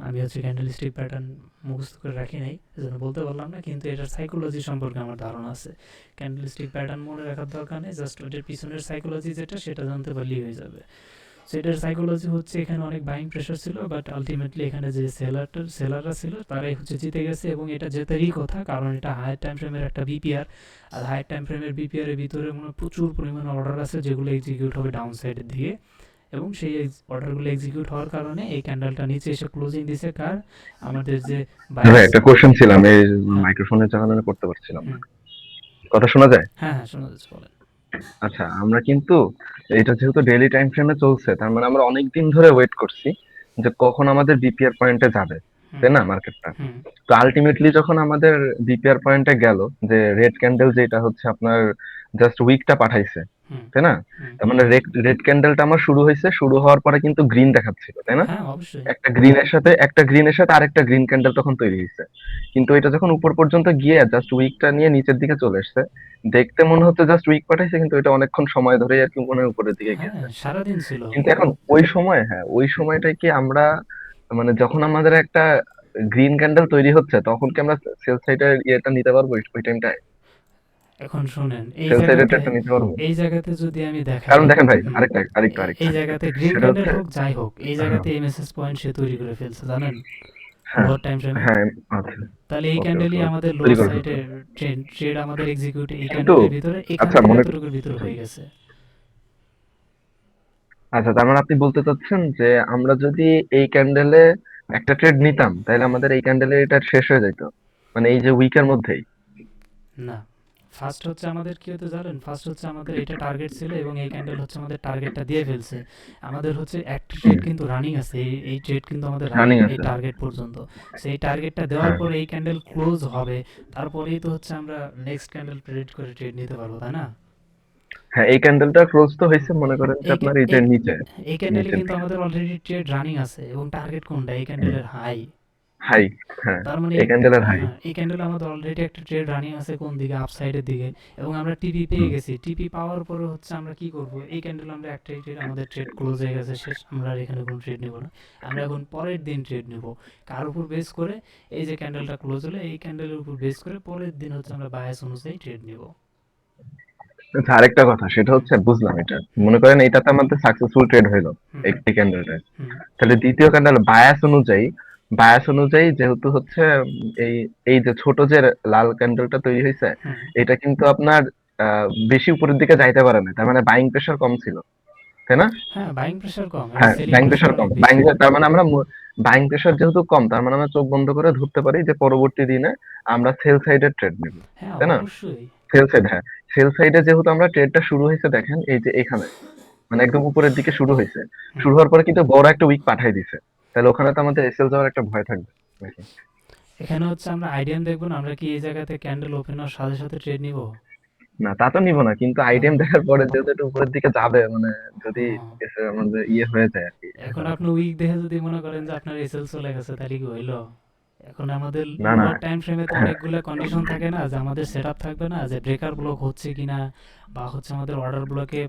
আমি হচ্ছে ক্যান্ডেলিস্টিক প্যাটার্ন মুখস্থ করে রাখি নাই, এজন্য বলতে পারলাম না, কিন্তু এটার সাইকোলজি সম্পর্কে আমার ধারণা আছে। ক্যান্ডেলিস্টিক প্যাটার্ন মনে রাখার দরকার নেই, জাস্ট ওটার পিছনের সাইকোলজি যেটা সেটা জানতে পারলেই হয়ে যাবে। সেটার সাইকোলজি হচ্ছে এখানে অনেক বাইং প্রেশার ছিল, বাট আলটিমেটলি এখানে যে সেলাররা ছিল তারাই হচ্ছে জিতে গেছে, এবং এটা জেতারই কথা, কারণ এটা হায়ার টাইম ফ্রেমের একটা বিপিআর। আর হায়ার টাইম ফ্রেমের বিপিআর এর ভিতরে মনে প্রচুর পরিমাণে অর্ডার আছে যেগুলো এক্সিকিউট হবে ডাউন সাইডের দিকে, এবং সেই অর্ডারগুলো এক্সিকিউট হওয়ার কারণে এই ক্যান্ডেলটা নিচে এসে ক্লোজিং দিছে কার, আমাদের যে ভাই বায়ার্স। একটা কোশ্চেন ছিল, আমি হ্যাঁ। মাইক্রোফোনের চালানো করতে পারছিলাম না। হুম। কথা শোনা যায়? হ্যাঁ হ্যাঁ, শোনা যাচ্ছে, বলেন। আচ্ছা, আমরা কিন্তু এটা যেহেতু ডেইলি টাইম ফ্রেমে চলছে, তার মানে আমরা অনেক দিন ধরে ওয়েট করছি যে কখন আমাদের বিপিআর পয়েন্টে যাবে, হুম তাই না, মার্কেটটা? হুম তো আলটিমেটলি যখন আমাদের বিপিআর পয়েন্টে গেল, যে রেড ক্যান্ডেল যেটা হচ্ছে আপনার জাস্ট উইকটা পাঠাইছে, হুম তাই না? হুম। তার মানে রেড ক্যান্ডেলটা আমার শুরু হয়েছে, শুরু হওয়ার পরে কিন্তু গ্রিন দেখাচ্ছিল, তাই না? হ্যাঁ, অবশ্যই। একটা গ্রিনের সাথে আরেকটা গ্রিন ক্যান্ডেল তখন তৈরি হয়েছে। কিন্তু এটা যখন উপর পর্যন্ত গিয়ে জাস্ট উইকটা নিয়ে নিচের দিকে চলে এসেছে, দেখতে মনে হচ্ছে জাস্ট উইক পাঠাইছে, কিন্তু এটা অনেকক্ষণ সময় ধরে আর কি মনে হয় উপরের দিকে হ্যাঁ, গেছে। সারাদিন ছিল। কিন্তু এখন ওই সময়, হ্যাঁ, ওই সময়টায় কি আমরা, মানে যখন আমাদের একটা গ্রিন ক্যান্ডেল তৈরি হচ্ছে, তখন কি আমরা সেল সাইডের ইয়েটা নিতে পারবো ওই টাইমটায়? এখন শুনেন, এই সেল সাইডের জায়গাতে, ট্রেডটা নিতে পারবো? এই জায়গাতে যদি আমি কারণ দেখাই, দেখেন ভাই, হুম, আরেকটা এই জায়গাতে গ্রিন সেটা ক্যান্ডেল হচ্ছে, হোক যাই হোক, এই হ্যাঁ জায়গাতে এমএসএস পয়েন্ট সে তৈরি করে ফেলছে, জানেন? হ্যাঁ লোয়ার টাইম ফ্রেমে। হ্যাঁ, আচ্ছা, তাহলে এই ওকে ওকে ক্যান্ডেলই ওকে, আমাদের তৈরি লোয়ার করে ফেলছে। সাইডে ট্রেড আমাদের এক্সিকিউট এই কিন্তু ক্যান্ডেলের ভিতরে এখান আচ্ছা থেকে মনে, এতটুকুর ভিতরে হয়ে গেছে। আচ্ছা তার মানে আপনি বলতে চাচ্ছেন যে আমরা যদি এই ক্যান্ডেলে একটা ট্রেড নিতাম, তাহলে আমাদের এই ক্যান্ডেলে এটা শেষ হয়ে যেত, মানে এই যে উইকের মধ্যেই? না, ফার্স্ট হচ্ছে আমাদের কি হতে জানেন, ফার্স্ট হচ্ছে আমাদের এটা টার্গেট ছিল, এবং এই ক্যান্ডেল হচ্ছে আমাদের টার্গেটটা দিয়ে ফেলছে। আমাদের হচ্ছে একটা ট্রেড কিন্তু রানিং আছে, এই ট্রেড কিন্তু আমাদের রানিং রানিং এই আছে, টার্গেট পর্যন্ত। সেই টার্গেটটা দেওয়ার হ্যাঁ পরে এই ক্যান্ডেল ক্লোজ হবে, তারপরেই তো হচ্ছে আমরা নেক্সট ক্যান্ডেল প্রেডিক্ট করে ট্রেড নিতে পারবো, তাই না? হ্যাঁ, এই ক্যান্ডেলটা ক্লোজ তো হুম। হয়েছে মনে করেন যে এই আপনার এই যে এই নিচে, এই ক্যান্ডেলে নিচের কিন্তু দিকে আমাদের অলরেডি ট্রেড রানিং আছে, এবং টার্গেট কোনটা, এই ক্যান্ডেলের হাই। হাই, হ্যাঁ তার মানে এই ক্যান্ডেলের হাই। হ্যাঁ, এই ক্যান্ডেলে আমাদের অলরেডি একটা ট্রেড রানিং আছে কোন দিকে, আপসাইডের দিকে, এবং আমরা টিপি পেয়ে গেছি। টিপি পাওয়ার পরে হচ্ছে আমরা কি করব, এই ক্যান্ডেল আমরা একটা ট্রেড, আমাদের ট্রেড ক্লোজ হয়ে গেছে, শেষ, আমরা আর এখানে কোনো ট্রেড নেব না। আমরা এখন পরের দিন ট্রেড নেব, কার উপর বেস করে, এই যে ক্যান্ডেলটা ক্লোজ হলে এই ক্যান্ডেলের উপর বেস করে পরের দিন হচ্ছে আমরা বায়াস অনুযায়ী ট্রেড নেব। আচ্ছা আরেকটা কথা, সেটা হুম হচ্ছে বুঝলাম এটা, হুম মনে করেন এটাতে আমাদের সাকসেসফুল ট্রেড হইলো হুম এই ক্যান্ডেলটা, হুম তাহলে দ্বিতীয় ক্যান্ডেল বায়াস অনুযায়ী যেহেতু হচ্ছে এই এই যে ছোট যে লাল ক্যান্ডেলটা তৈরি হয়েছে, হুম। এটা কিন্তু আপনার বেশি উপরের দিকে যাইতে পারে না, তার মানে বাইং প্রেশার কম ছিল, তাই না? হ্যাঁ, বাইং প্রেশার কম, এটা হ্যাঁ, সেলিং বাইং প্রেশার প্রেশার কম, অনেক বেশি। তার মানে আমরা বাইং প্রেশার যেহেতু কম, তার মানে আমরা চোখ বন্ধ করে ধরতে পারি যে পরবর্তী দিনে আমরা সেল সাইডের ট্রেড নেব, হ্যাঁ, তাই না? অবশ্যই। সেল সাইড, হ্যাঁ, সেল সাইডে যেহেতু আমরা ট্রেডটা শুরু হয়েছে, দেখেন এই যে এখানে, মানে একদম উপরের দিকে শুরু হয়েছে, হুম। শুরু হওয়ার পরে কিন্তু বড় একটা উইক পাঠাই দিছে, তাহলে ওখানে তো আমাদের এসএল যাওয়ার একটা ভয় থাকবে নাকি? এখানে হচ্ছে আমরা আইডিয়ান দেখবো না, আমরা কি এই জায়গাতে ক্যান্ডেল ওপেন হওয়ার সাথে সাথে ট্রেড নিব? না তা তো নিব না, কিন্তু আইটেম দেখার পরে যেহেতু একটু উপরের দিকে যাবে, মানে যদি ও, আমাদের ইয়ে হয়ে যায় আর কি, এখন আপনি উইক দেখে যদি মনে করেন যে আপনার এসএল চলে গেছে, তাহলে কি হইলো? এখন আমাদের না না লোয়ার টাইম ফ্রেমে তো অনেকগুলো কন্ডিশন থাকে না, যে আমাদের সেটআপ থাকবে না যে ব্রেকার ব্লক হচ্ছে কিনা, বা হচ্ছে আমাদের অর্ডার ব্লকে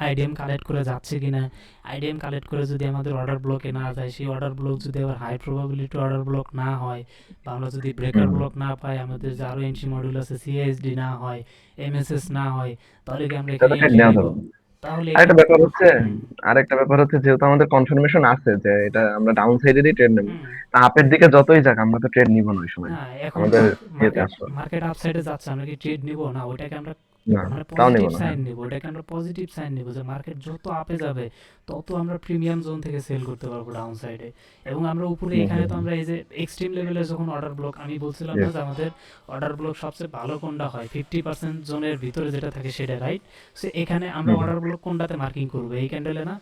আইডিএম কালেক্ট করে যাচ্ছে কিনা। আইডিএম কালেক্ট করে যদি আমাদের অর্ডার ব্লকে না যায়, সেই অর্ডার ব্লক যদি আবার হাই প্রবাবিলিটি অর্ডার ব্লক না হয়, বা আমরা যদি ব্রেকার হুম। ব্লক না পাই, আমাদের যে আরও এন্ট্রি মডিউল আছে সিএসডি না হয়, এমএসএস না হয়, তাহলে কি আমরা এখানে তাতে ট্রেড এন্ট্রি নেওয়া নিব? যাবে না। তাহলে আরেকটা এখান ব্যাপার হচ্ছে হুম আরেকটা ব্যাপার হচ্ছে যেহেতু আমাদের কনফার্মেশন আছে যে এটা আমরা ডাউন সাইডেরই ট্রেড নেবো, হুম তা আপের দিকে যতই যাক আমরা তো ট্রেড নিব না ওই সময়। না, এখন তো আমাদের ইয়েতে মার্কেট আসবে মার্কেট আপসাইডে যাচ্ছে, আমরা কি ট্রেড নিব না? ওইটাকে আমরা না, মানে তাও নিব পজিটিভ না। সাইন হ্যাঁ। নিব, ওটাকে আমরা পজিটিভ সাইন নিব যে মার্কেট যত আপে যাবে তত আমরা প্রিমিয়াম জোন থেকে সেল করতে পারবো ডাউন সাইডে। এবং আমরা উপরে হুম এখানে হুম তো হুম। আমরা এই যে এক্সট্রিম লেভেলে যখন অর্ডার ব্লক, আমি বলছিলাম না Yes. যে আমাদের অর্ডার ব্লক সবচেয়ে ভালো কোনটা হয়, 50% জোনের ভিতরে যেটা থাকে সেটা, রাইট? সো এখানে আমরা হুম হুম অর্ডার ব্লক কোনটাতে মার্কিং করবো? এই ক্যান্ডেলে না?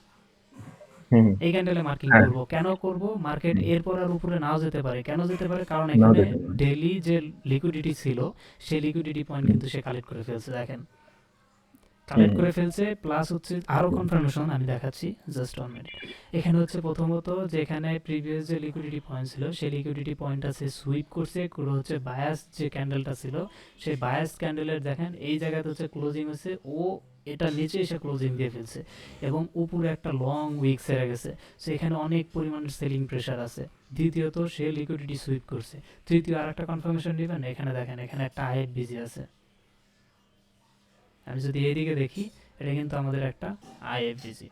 হুম হুম। এই ক্যান্ডেলে মার্কিং হ্যাঁ। করব। কেন করব? মার্কেট হুম। এরপর আর উপরে নাও যেতে পারে। কেন যেতে পারে? কারণ নাও এখানে যেতে পারে। ডেইলি যে লিকুইডিটি ছিল, সেই লিকুইডিটি পয়েন্ট হুম কিন্তু সে কালেক্ট করে ফেলছে, দেখেন। হুম কালেক্ট করে ফেলছে, প্লাস হচ্ছে আরও হুম কনফার্মেশন আমি দেখাচ্ছি, জাস্ট 1 মিনিট। এখানে হচ্ছে প্রথমত যে এখানে প্রিভিয়াস যে লিকুইডিটি পয়েন্ট ছিল, সেই লিকুইডিটি পয়েন্টটা সে সুইপ করছে করে হচ্ছে বায়াস যে ক্যান্ডেলটা ছিল, সেই বায়াস ক্যান্ডেলের দেখেন এই জায়গাতে হচ্ছে ক্লোজিং হচ্ছে, ও এটা নিচে এসে ক্লোজিং দিয়ে ফেলছে এবং উপরে একটা লং উইক সেরে গেছে। সো এখানে অনেক পরিমাণের সেলিং প্রেশার আছে। দ্বিতীয়ত সে লিকুইডিটি সুইপ করছে। তৃতীয় আর একটা কনফার্মেশন নেবেন, এখানে দেখেন এখানে একটা আইএফবিজি আছে। আমি যদি এইদিকে দেখি, এটা কিন্তু আমাদের একটা আইএফবিজি,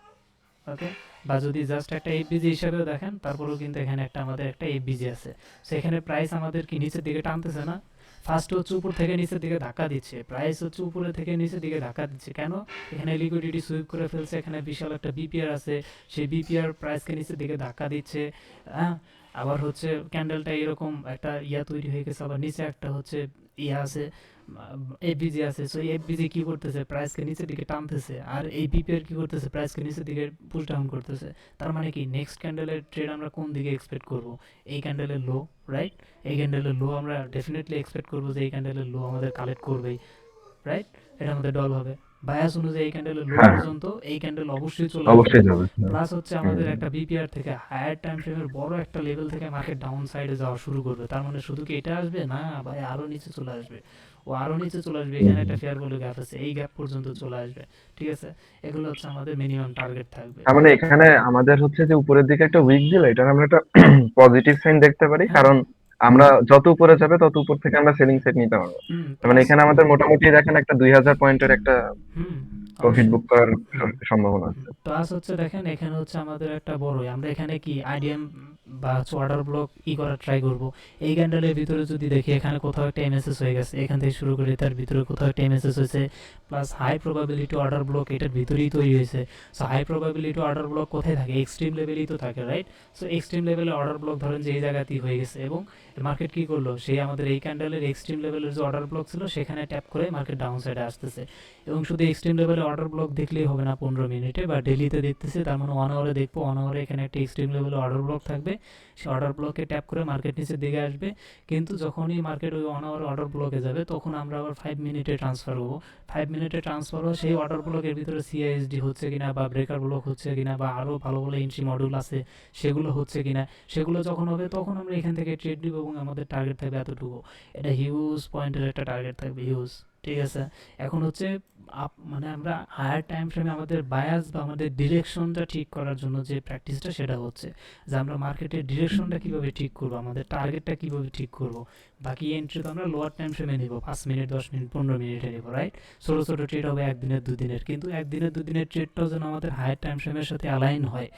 ওকে? বা যদি জাস্ট একটা এফবিজি হিসাবেও দেখেন, তারপরেও কিন্তু এখানে একটা আমাদের একটা এফবিজি আছে। সো এখানে প্রাইস আমাদের কি নিচের দিকে টানতেছে না? ফার্স্ট হচ্ছে উপর থেকে নিচের দিকে ধাক্কা দিচ্ছে, প্রাইস হচ্ছে উপরে থেকে নিচের দিকে ধাক্কা দিচ্ছে। কেন? এখানে লিকুইডিটি সুইপ করে ফেলছে, এখানে বিশাল একটা বিপিআর আছে, সেই বিপিআর প্রাইসকে নিচের দিকে ধাক্কা দিচ্ছে। হ্যাঁ, আবার হচ্ছে ক্যান্ডেলটা এরকম একটা ইয়া তৈরি হয়ে গেছে, আবার নিচে একটা হচ্ছে ইয়া আছে, এফবিজি আছে। সো এফবিজি কি করতেছে? প্রাইসকে নিচের দিকে টানতেছে, আর এই বিপিআর কি করতেছে? প্রাইসকে নিচের দিকে পুশ ডাউন করতেছে। তার মানে কি নেক্সট ক্যান্ডেলের ট্রেড আমরা কোন দিকে এক্সপেক্ট করব? এই ক্যান্ডেলের লো, রাইট? এই ক্যান্ডেলের লো আমরা ডেফিনেটলি এক্সপেক্ট করবো যে এই ক্যান্ডেলের লো আমাদের কালেক্ট করবেই, রাইট? এটা আমাদের ডল হবে। বায়াস অনুযায়ী এই ক্যান্ডেলের লো হ্যাঁ পর্যন্ত এই ক্যান্ডেল অবশ্যই চলে আসবে। অবশ্যই যাবে। হ্যাঁ। প্লাস হচ্ছে হুম আমাদের একটা বিপিআর থেকে হায়ার টাইম ফ্রেমের বড় একটা লেভেল থেকে মার্কেট ডাউন সাইডে যাওয়া শুরু করবে। তার মানে শুধু কি এটা আসবে না ভাই, আরো নিচে চলে আসবে। ও আরো নিচে চলে আসবে, হুম এখানে একটা হুম। ফেয়ার ভ্যালু গ্যাপ আছে, এই গ্যাপ পর্যন্ত চলে আসবে। ঠিক আছে, এগুলো হচ্ছে আমাদের মিনিমাম টার্গেট থাকবে। তার মানে এখানে আমাদের হচ্ছে যে উপরের দিকে একটা উইক দিল, এটার আমরা একটা পজিটিভ সাইন দেখতে পারি, হ্যাঁ। কারণ আমরা যত উপরে যাবে তত উপর থেকে আমরা সেলিং সেট নিতে পারবো। তার মানে প্লাস এখানে আমাদের মোটামুটি দেখেন একটা 2000 পয়েন্টের একটা হুম প্রফিট অবশ্যই। বুক করার হুম সম্ভাবনা আছে। প্লাস হচ্ছে দেখেন এখানে হচ্ছে আমাদের একটা বড়, আমরা এখানে কি আইডিএম বা হচ্ছে অর্ডার ব্লক করার ট্রাই করব। এই ক্যান্ডেলের ভিতরে যদি দেখি এখানে কোথাও একটা এমএসএস হয়ে গেছে, এখান থেকে শুরু করে তার ভিতরে কোথাও একটা এমএসএস হয়েছে, plus high probability order block এটার ভিতরেই তৈরি হয়েছে। So high probability order block কোথায় থাকে? এক্সট্রিম লেভেলেই তো থাকে, রাইট? সো এক্সট্রিম লেভেলে অর্ডার ব্লক ধরেন যে এই জায়গাতেই হয়ে গেছে, এবং মার্কেট কি করলো? সেই আমাদের এই ক্যান্ডেলের এক্সট্রিম লেভেলের যে অর্ডার ব্লক ছিল সেখানে ট্যাপ করে মার্কেট ডাউন সাইডে আসতেছে। এবং শুধু এক্সট্রিম লেভেলে অর্ডার ব্লক দেখলেই হবে না 15 মিনিটে বা ডেলিতে দেখতেছি, তার মানে 1 আওয়ারে দেখবো। 1 আওয়ারে এখানে একটা এক্সট্রিম লেভেলে অর্ডার ব্লক থাকবে, সেই অর্ডার ব্লকে ট্যাপ করে মার্কেট নিচের দিকে আসবে। কিন্তু যখনই মার্কেট ওই 1 আওয়ার অর্ডার ব্লকে যাবে, তখন আমরা আবার 5 মিনিটে ট্রান্সফার হবো। 5 মিনিটে ট্রান্সফার হওয়া সেই অর্ডার ব্লকের ভিতরে সিআইএসডি হচ্ছে কিনা, বা ব্রেকার ব্লক হচ্ছে কিনা, বা আরও ভালো ভালো এন্ট্রি মডিউল আছে সেগুলো হচ্ছে কিনা, সেগুলো যখন হবে তখন আমরা এখান থেকে ট্রেড নিব, এবং আমাদের টার্গেট থাকবে এতটুকু। এটা হিউজ পয়েন্টের একটা টার্গেট থাকবে, হিউজ। ঠিক আছে, এখন হচ্ছে মানে আমরা হায়ার টাইম ফ্রেমে আমাদের বায়াস বা আমাদের ডিরেকশনটা ঠিক করার জন্য যে প্র্যাকটিসটা, সেটা হচ্ছে যে আমরা মার্কেটের ডিরেকশনটা কীভাবে ঠিক করবো, আমাদের টার্গেটটা কীভাবে ঠিক করবো। বাকি এন্ট্রি তো আমরা লোয়ার টাইম ফ্রেমে নিব, 5 মিনিট 10 মিনিট 15 মিনিটে নিব, রাইট? ছোটো ছোটো ট্রেড হবে একদিনের দুদিনের, কিন্তু একদিনের দুদিনের ট্রেডটাও যেন আমাদের হায়ার টাইম ফ্রেমের সাথে অ্যালাইন হয়।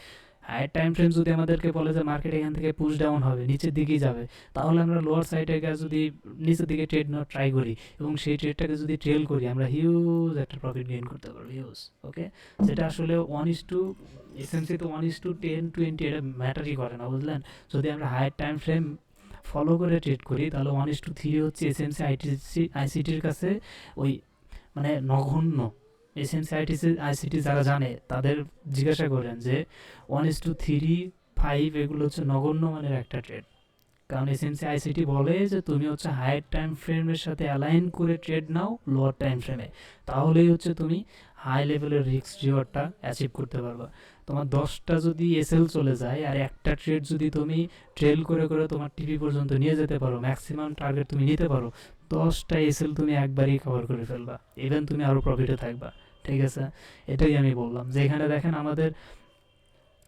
হায়ার টাইম ফ্রেম যদি আমাদেরকে বলে যে মার্কেট এখান থেকে পুশ ডাউন হবে, নিচের দিকেই যাবে, তাহলে আমরা লোয়ার সাইডে গিয়ে যদি নিচের দিকে ট্রেড নেওয়ার ট্রাই করি এবং সেই ট্রেডটাকে যদি ট্রেল করি, আমরা হিউজ একটা প্রফিট গেইন করতে পারবো, হিউজ। ওকে, যেটা আসলে 1:, এসএমসি তো 1:10 20 এটা ম্যাটারই করে না, বুঝলেন? যদি আমরা হায়ার টাইম ফ্রেম ফলো করে ট্রেড করি, তাহলে 1:3 হচ্ছে এসএমসি আইসিটির কাছে ওই মানে নগণ্য। এসএমসি আইসিটি যারা জানে তাদের জিজ্ঞাসা করেন যে 1:3 5 এগুলো হচ্ছে নগণ্য মানের একটা ট্রেড। কারণ এসএমসি আইসিটি বলে যে তুমি হচ্ছে হায়ার টাইম ফ্রেমের সাথে অ্যালাইন করে ট্রেড নাও লোয়ার টাইম ফ্রেমে, তাহলেই হচ্ছে তুমি হাই লেভেলের রিস্ক রিওয়ার্ডটা অ্যাচিভ করতে পারবা। তোমার 10টা যদি এসএল চলে যায় আর একটা ট্রেড যদি তুমি ট্রেল করে করে তোমার টিপি পর্যন্ত নিয়ে যেতে পারো, ম্যাক্সিমাম টার্গেট তুমি নিতে পারো, 10টা এসএল তুমি একবারই কভার করে ফেলবা, ইভেন তুমি আরও প্রফিটে থাকবা। ঠিক আছে, এটাই আমি বললাম যে এখানে দেখেন আমাদের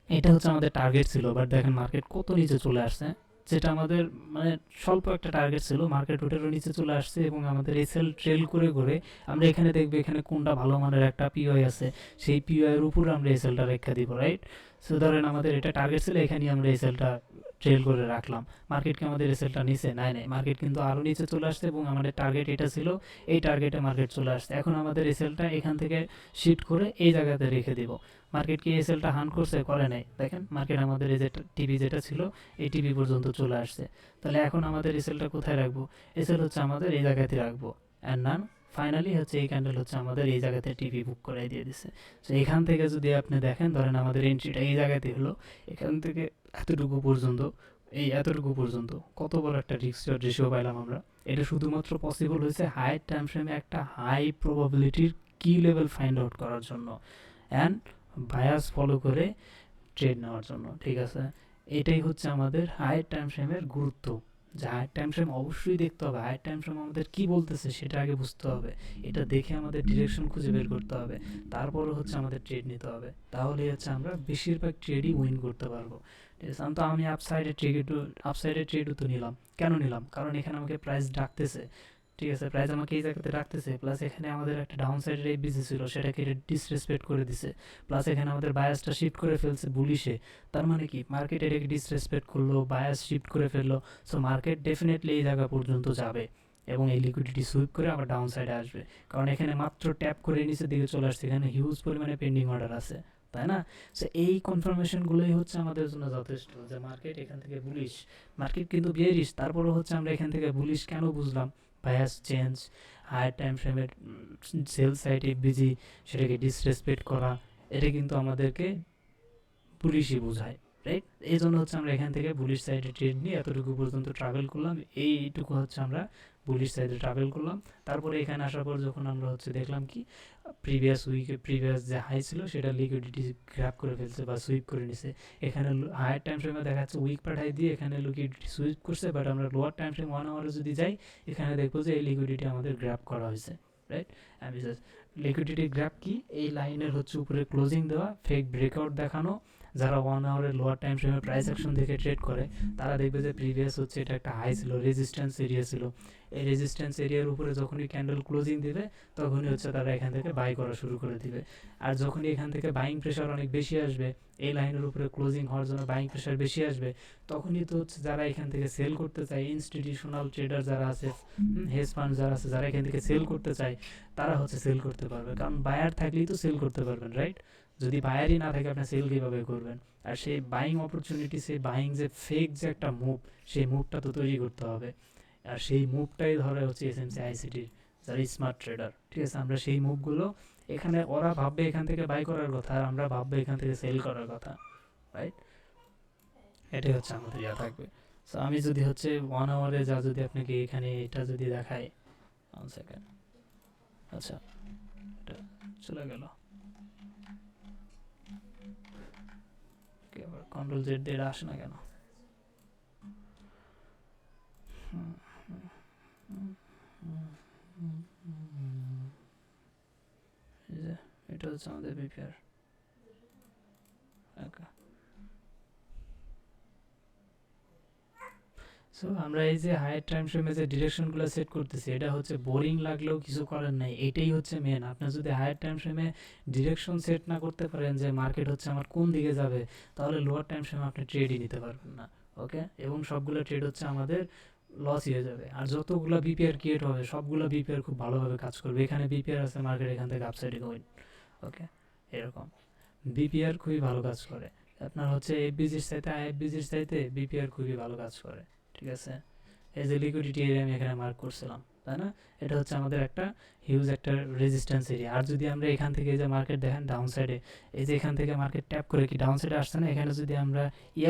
এটা হচ্ছে আমাদের টার্গেট ছিল, বাট দেখেন মার্কেট কত নিচে চলে আসছে, যেটা আমাদের মানে স্বল্প একটা টার্গেট ছিল, মার্কেট ওটারও নিচে চলে আসছে এবং আমাদের এসএল ট্রেল করে করে আমরা এখানে দেখবো এখানে কোনটা ভালো মানের একটা পিওআই আছে, সেই পিওআই এর উপরে আমরা এসএলটা রেখে দিব, রাইট? সো ধরেন আমাদের এটা টার্গেট ছিল, এখানে আমরা এসএলটা ট্রেল করে রাখলাম, মার্কেটকে আমাদের এসএলটা নিচে নাই নাই, মার্কেট কিন্তু আরও নিচে চলে আসছে এবং আমাদের টার্গেট এটা ছিল, এই টার্গেটে মার্কেট চলে আসছে। এখন আমাদের এসএলটা এখান থেকে শিফট করে এই জায়গাতে রেখে দিব। মার্কেট কি এসএলটা হান করছে? করে নাই। দেখেন মার্কেট আমাদের এই যে টিভি যেটা ছিল এই টিভি পর্যন্ত চলে আসছে। তাহলে এখন আমাদের এসএলটা কোথায় রাখবো? এসএল হচ্ছে আমাদের এই জায়গাতে রাখবো, অ্যান্ড নান ফাইনালি হচ্ছে এই ক্যান্ডেল হচ্ছে আমাদের এই জায়গাতে টিভি বুক করাই দিয়ে দিছে। তো এখান থেকে যদি আপনি দেখেন, ধরেন আমাদের এন্ট্রিটা এই জায়গাতে হলো, এখান থেকে এতটুকু পর্যন্ত, এই এতটুকু পর্যন্ত কত বড় একটা রিস্ক রেশিও পাইলাম আমরা। এটা শুধুমাত্র পসিবল হয়েছে হাই টাইম ফ্রেমে একটা হাই প্রবাবিলিটির কি লেভেল ফাইন্ড আউট করার জন্য অ্যান্ড বায়াস ফলো করে ট্রেড নেওয়ার জন্য। ঠিক আছে, এটাই হচ্ছে আমাদের হায়ার টাইম ফ্রেমের গুরুত্ব, যে হায়ার টাইম ফ্রেম অবশ্যই দেখতে হবে, হায়ার টাইম ফ্রেম আমাদের কী বলতেছে সেটা আগে বুঝতে হবে, এটা দেখে আমাদের ডিরেকশন খুঁজে বের করতে হবে, তারপরে হচ্ছে আমাদের ট্রেড নিতে হবে, তাহলে হচ্ছে আমরা বেশিরভাগ ট্রেডই উইন করতে পারবো। ঠিক আছে, তো আমি আপসাইডে ট্রেডও তো নিলাম, কেন নিলাম? কারণ এখানে আমাকে প্রাইস ডাকতেছে। ঠিক আছে, প্রাইস আমাকে এই জায়গাতে রাখতেছে, প্লাস এখানে আমাদের একটা ডাউন সাইডের এই বিজি ছিল, সেটাকে ডিসরেসপেক্ট করে দিছে, প্লাস এখানে আমাদের বায়াসটা শিফট করে ফেলছে বুলিশে। তার মানে কি মার্কেট এটাকে ডিসরেসপেক্ট করলো, বায়াস শিফট করে ফেললো, সো মার্কেট ডেফিনেটলি এই জায়গা পর্যন্ত যাবে এবং এই লিকুইডিটি সুইপ করে আবার ডাউন সাইডে আসবে, কারণ এখানে মাত্র ট্যাপ করে নিচের দিকে চলে আসছে, এখানে হিউজ পরিমাণে পেন্ডিং অর্ডার আছে, তাই না? সো এই কনফার্মেশনগুলোই হচ্ছে আমাদের জন্য যথেষ্ট যে মার্কেট এখান থেকে বুলিশ, মার্কেট কিন্তু বিয়ারিশ, তারপরেও হচ্ছে আমরা এখান থেকে বুলিশ কেন বুঝলাম? বায়াস চেঞ্জ, হায়ার টাইম ফ্রেমের সেল সাইডে বিজি, সেটাকে ডিসরেসপেক্ট করা, এটা কিন্তু আমাদেরকে পুলিশই বোঝায়, রাইট? এই জন্য হচ্ছে আমরা এখান থেকে বুলিশ সাইডে ট্রেড নিয়ে এতটুকু পর্যন্ত ট্রাভেল করলাম, এইটুকু হচ্ছে আমরা বুলিশ সাইডে ট্রাভেল করলাম। তারপরে এখানে আসার পর যখন আমরা হচ্ছে দেখলাম কি প্রিভিয়াস যে হাই ছিল সেটা লিকুইডিটি গ্র্যাব করে ফেলছে বা সুইপ করে নিছে, এখানে হায়ার টাইম ফ্রেমে দেখা যাচ্ছে উইক পাঠাই দিয়ে এখানে লিকুইডিটি সুইপ করছে, বাট আমরা লোয়ার টাইম ফ্রেম 1 আওয়ারে যদি যাই, এখানে দেখবো যে এই লিকুইডিটি আমাদের গ্র্যাব করা হয়েছে, রাইট? আমি জাস্ট লিকুইডিটি গ্র্যাব কি, এই লাইনের হচ্ছে উপরে ক্লোজিং দেওয়া, ফেক ব্রেকআউট দেখানো। যারা 1 আওয়ারের লোয়ার টাইম ফ্রেমে প্রাইস অ্যাকশন দেখে ট্রেড করে তারা দেখবে যে প্রিভিয়াস হচ্ছে এটা একটা হাই ছিল, রেজিস্ট্যান্স এরিয়া ছিল, এই রেজিস্ট্যান্স এরিয়ার উপরে যখনই ক্যান্ডেল ক্লোজিং দিবে তখনই হচ্ছে তারা এখান থেকে বাই করা শুরু করে দিবে। আর যখনই এখান থেকে বাইং প্রেশার অনেক বেশি আসবে, এই লাইনের উপরে ক্লোজিং হওয়ার জন্য বাইং প্রেশার বেশি আসবে, তখনই তো হচ্ছে যারা এখান থেকে সেল করতে চায়, ইনস্টিটিউশনাল ট্রেডার যারা আছে, হেজ ফান্ড যারা আছে, যারা এখান থেকে সেল করতে চায় তারা হচ্ছে সেল করতে পারবে, কারণ বায়ার থাকলেই তো সেল করতে পারবেন, রাইট? যদি বায়ারই না থাকে আপনি সেল কীভাবে করবেন? আর সেই বাইং অপরচুনিটি, সেই বাইং যে ফেক যে একটা মুভ, সেই মুভটা তো তৈরি করতে হবে, আর সেই মুভটাই ধরে হচ্ছে এসএমসি আইসিটির যারা স্মার্ট ট্রেডার। ঠিক আছে, আমরা সেই মুভগুলো এখানে, ওরা ভাববে এখান থেকে বাই করার কথা আর আমরা ভাববে এখান থেকে সেল করার কথা, রাইট? এটাই হচ্ছে আমাদের ইয়া থাকবে। সো আমি যদি হচ্ছে 1 আওয়ারে যা যদি আপনাকে এখানে এটা যদি দেখাই, 1 সেকেন্ড, আচ্ছা এটা চলে গেল, আবার কন্ট্রোল জেড দিয়ে আসে না কেন? এটা হচ্ছে আমাদের বিপিআর। ওকে, সো আমরা এই যে হায়ার টাইম ফ্রেমে যে ডিরেকশনগুলো সেট করতেছি, এটা হচ্ছে বোরিং লাগলেও কিছু করার নাই, এটাই হচ্ছে মেন। আপনি যদি হায়ার টাইম ফ্রেমে ডিরেকশন সেট না করতে পারেন যে মার্কেট হচ্ছে আমার কোন দিকে যাবে, তাহলে লোয়ার টাইম ফ্রেমে আপনি ট্রেডই নিতে পারবেন না। ওকে, এবং সবগুলো ট্রেড হচ্ছে আমাদের লসই হয়ে যাবে। আর যতগুলো বিপিআর ক্রিয়েট হবে সবগুলো বিপিআর খুব ভালোভাবে কাজ করবে, এখানে বিপিআর আছে, মার্কেট এখান থেকে আপসাইডে গোইং। ওকে, এরকম বিপিআর খুবই ভালো কাজ করে। আপনার হচ্ছে এফবিজির চাইতে আইএফবিজির চাইতে বিপিআর খুবই ভালো কাজ করে। ঠিক আছে, এই যে লিকুইডিটি এরিয়া আমি এখানে মার্ক করছিলাম, তাই না? এটা হচ্ছে আমাদের একটা হিউজ একটা রেজিস্ট্যান্স এরিয়া। আর যদি আমরা এখান থেকে এই যে মার্কেট দেখেন ডাউন সাইডে, এই যে এখান থেকে মার্কেট ট্যাপ করে কি ডাউন সাইডে আসছে না, এখানে যদি আমরা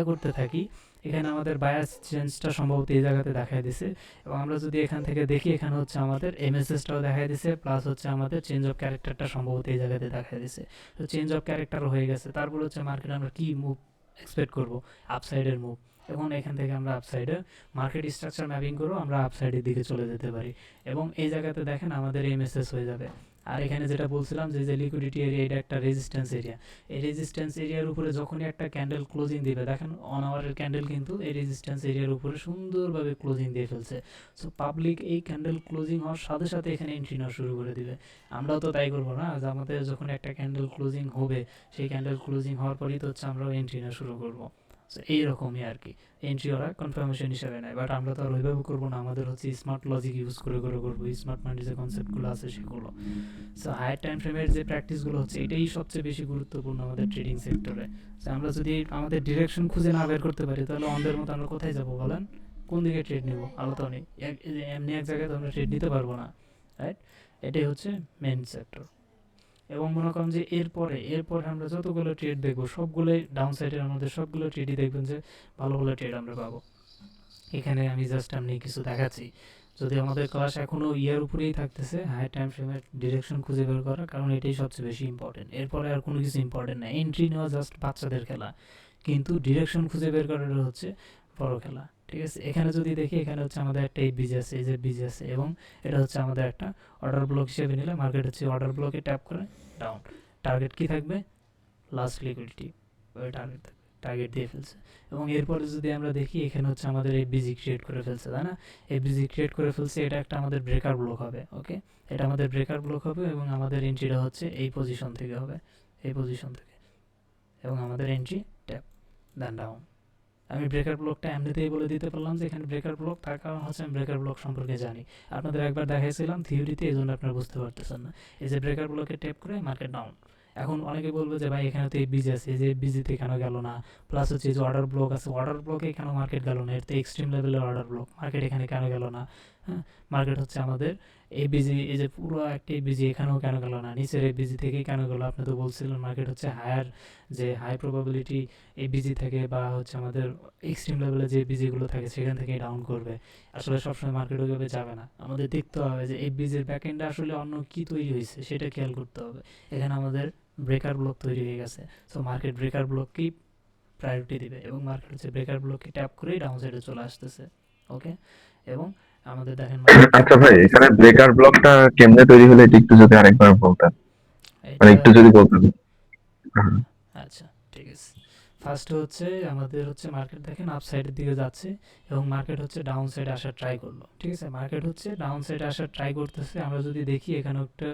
করতে থাকি, এখানে আমাদের বায়াস চেঞ্জটা সম্ভবত এই জায়গাতে দেখায় দিছে। এবং আমরা যদি এখান থেকে দেখি, এখানে হচ্ছে আমাদের এমএসএসটাও দেখায় দিছে, প্লাস হচ্ছে আমাদের চেঞ্জ অফ ক্যারেক্টারটা সম্ভবত এই জায়গাতে দেখায় দিছে। তো চেঞ্জ অফ ক্যারেক্টারও হয়ে গেছে। তারপর হচ্ছে মার্কেট আমরা কি মুভ এক্সপেক্ট করবো, আপসাইডের মুভ। এবং এখান থেকে আমরা আপসাইডে মার্কেট স্ট্রাকচার ম্যাপিং করেও আমরা আপসাইডের দিকে চলে যেতে পারি। এবং এই জায়গাতে দেখেন আমাদের এমএসএস হয়ে যাবে। আর এখানে যেটা বলছিলাম যে লিকুইডিটি এরিয়া, এটা একটা রেজিস্ট্যান্স এরিয়া। এই রেজিস্ট্যান্স এরিয়ার উপরে যখনই একটা ক্যান্ডেল ক্লোজিং দিবে, দেখেন অন আওয়ারের ক্যান্ডেল কিন্তু এই রেজিস্ট্যান্স এরিয়ার উপরে সুন্দরভাবে ক্লোজিং দিয়ে ফেলছে। সো পাবলিক এই ক্যান্ডেল ক্লোজিং হওয়ার সাথে সাথে এখানে এন্ট্রি নেওয়া শুরু করে দিবে। আমরাও তো তাই করবো না, যে আমাদের যখন একটা ক্যান্ডেল ক্লোজিং হবে, সেই ক্যান্ডেল ক্লোজিং হওয়ার পরেই তো হচ্ছে আমরাও এন্ট্রি নেওয়া শুরু করবো। সো এইরকমই আর কি, এন্ট্রি ওরা কনফার্মেশন হিসাবে নেয়। বাট আমরা তো আর ওইভাবে করবো না, আমাদের হচ্ছে স্মার্ট লজিক ইউজ করে করবো, স্মার্ট মাইন্ডের যে কনসেপ্টগুলো আছে সেগুলো। সো হায়ার টাইম ফ্রেমের যে প্র্যাকটিসগুলো হচ্ছে, এটাই সবচেয়ে বেশি গুরুত্বপূর্ণ আমাদের ট্রেডিং সেক্টরে। সো আমরা যদি আমাদের ডিরেকশন খুঁজে না বের করতে পারি, তাহলে অন্ধের মতো আমরা কোথায় যাবো বলেন? কোন দিকে ট্রেড নেবো? আলো তো নেই, এমনি এক জায়গায় তো আমরা ট্রেড নিতে পারবো না, রাইট? এটাই হচ্ছে মেন সেক্টর। এবং মনে করেন যে এরপরে আমরা যতগুলো ট্রেড দেখবো, সবগুলোই ডাউন সাইডের আমাদের সবগুলো ট্রেডই দেখবেন যে ভালো ভালো ট্রেড আমরা পাবো। এখানে আমি জাস্ট আপনি কিছু দেখাচ্ছি। যদি আমাদের ক্লাস এখনও ইয়ার উপরেই থাকতেছে, হাই টাইম ফ্রেমের ডিরেকশন খুঁজে বের করা, কারণ এটাই সবচেয়ে বেশি ইম্পর্টেন্ট। এরপরে আর কোনো কিছু ইম্পর্টেন্ট না। এন্ট্রি নেওয়া জাস্ট বাচ্চাদের খেলা, কিন্তু ডিরেকশন খুঁজে বের করাটা হচ্ছে বড় খেলা, ঠিক আছে? এখানে যদি দেখি, এখানে হচ্ছে আমাদের একটা এই বিজি আছে, এই যে বিজি আছে, এবং এটা হচ্ছে আমাদের একটা অর্ডার ব্লক হিসেবে নিলে মার্কেট হচ্ছে অর্ডার ব্লকে ট্যাপ করে ডাউন। টার্গেট কি থাকবে? লাস্ট লিকুইডিটি, ওই টার্গেট থাকবে, টার্গেট দিয়ে ফেলছে। এবং এরপরে যদি আমরা দেখি, এখানে হচ্ছে আমাদের এই বিজি ক্রিয়েট করে ফেলছে, তাই না? এই বিজি ক্রিয়েট করে ফেলছে, এটা একটা আমাদের ব্রেকার ব্লক হবে। ওকে, এটা আমাদের ব্রেকার ব্লক হবে, এবং আমাদের এন্ট্রিটা হচ্ছে এই পজিশন থেকে হবে, এই পজিশন থেকে। এবং আমাদের এন্ট্রি ট্যাপ দেন ডাউন। আমি ব্রেকার ব্লকটা এমনিতেই বলে দিতে পারলাম যে এখানে ব্রেকার ব্লক, তার কারণ হচ্ছে আমি ব্রেকার ব্লক সম্পর্কে জানি। আপনাদের একবার দেখাইছিলাম থিওরিতে, এই জন্য আপনারা বুঝতে পারতেছেন না। এই যে ব্রেকার ব্লকে ট্যাপ করে মার্কেট ডাউন। এখন অনেকে বলবে যে ভাই এখানে তো এই বিজি আছে, এই যে বিজিতে কেন গেল না? প্লাস হচ্ছে এই যে অর্ডার ব্লক আছে, অর্ডার ব্লকে কেন মার্কেট গেল না? এর তো এক্সট্রিম লেভেলের অর্ডার ব্লক, মার্কেট এখানে কেন গেল না? হ্যাঁ, মার্কেট হচ্ছে আমাদের এই বিজি, এই যে পুরো একটা বিজি, এখানেও কেন গেল না? নিচের এই বিজি থেকেই কেন গেল? আপনি তো বলছিলেন মার্কেট হচ্ছে হায়ার, যে হাই প্রবাবিলিটি এই বিজি থেকে, বা হচ্ছে আমাদের এক্সট্রিম লেভেলে যে বিজিগুলো থাকে সেখান থেকেই ডাউন করবে। আসলে সবসময় মার্কেট ওইভাবে যাবে না, আমাদের দেখতে হবে যে এই বিজির ব্যাকএন্ডে আসলে অন্য কী তৈরি হয়েছে, সেটা খেয়াল করতে হবে। এখানে আমাদের ব্রেকার ব্লক তৈরি হয়ে গেছে, সো মার্কেট ব্রেকার ব্লককেই প্রায়োরিটি দিবে, এবং মার্কেট হচ্ছে ব্রেকার ব্লককে ট্যাপ করেই ডাউন সাইডে চলে আসতেছে। ওকে, এবং আমাদের দেখেন আচ্ছা ভাই, এখানে ব্রেকার ব্লকটা কেমনে তৈরি হলো এটা একটু যদি আরেকবার বলতেন, মানে একটু যদি বলতেন। হ্যাঁ। আচ্ছা, ঠিক আছে। ফার্স্ট হচ্ছে আমাদের হচ্ছে মার্কেট দেখেন আপ সাইডের দিকে যাচ্ছে, এবং মার্কেট হচ্ছে ডাউন সাইডে আসার ট্রাই করলো, ঠিক আছে? মার্কেট হচ্ছে ডাউন সাইডে আসার ট্রাই করতেছে। আমরা যদি দেখি, এখানে একটা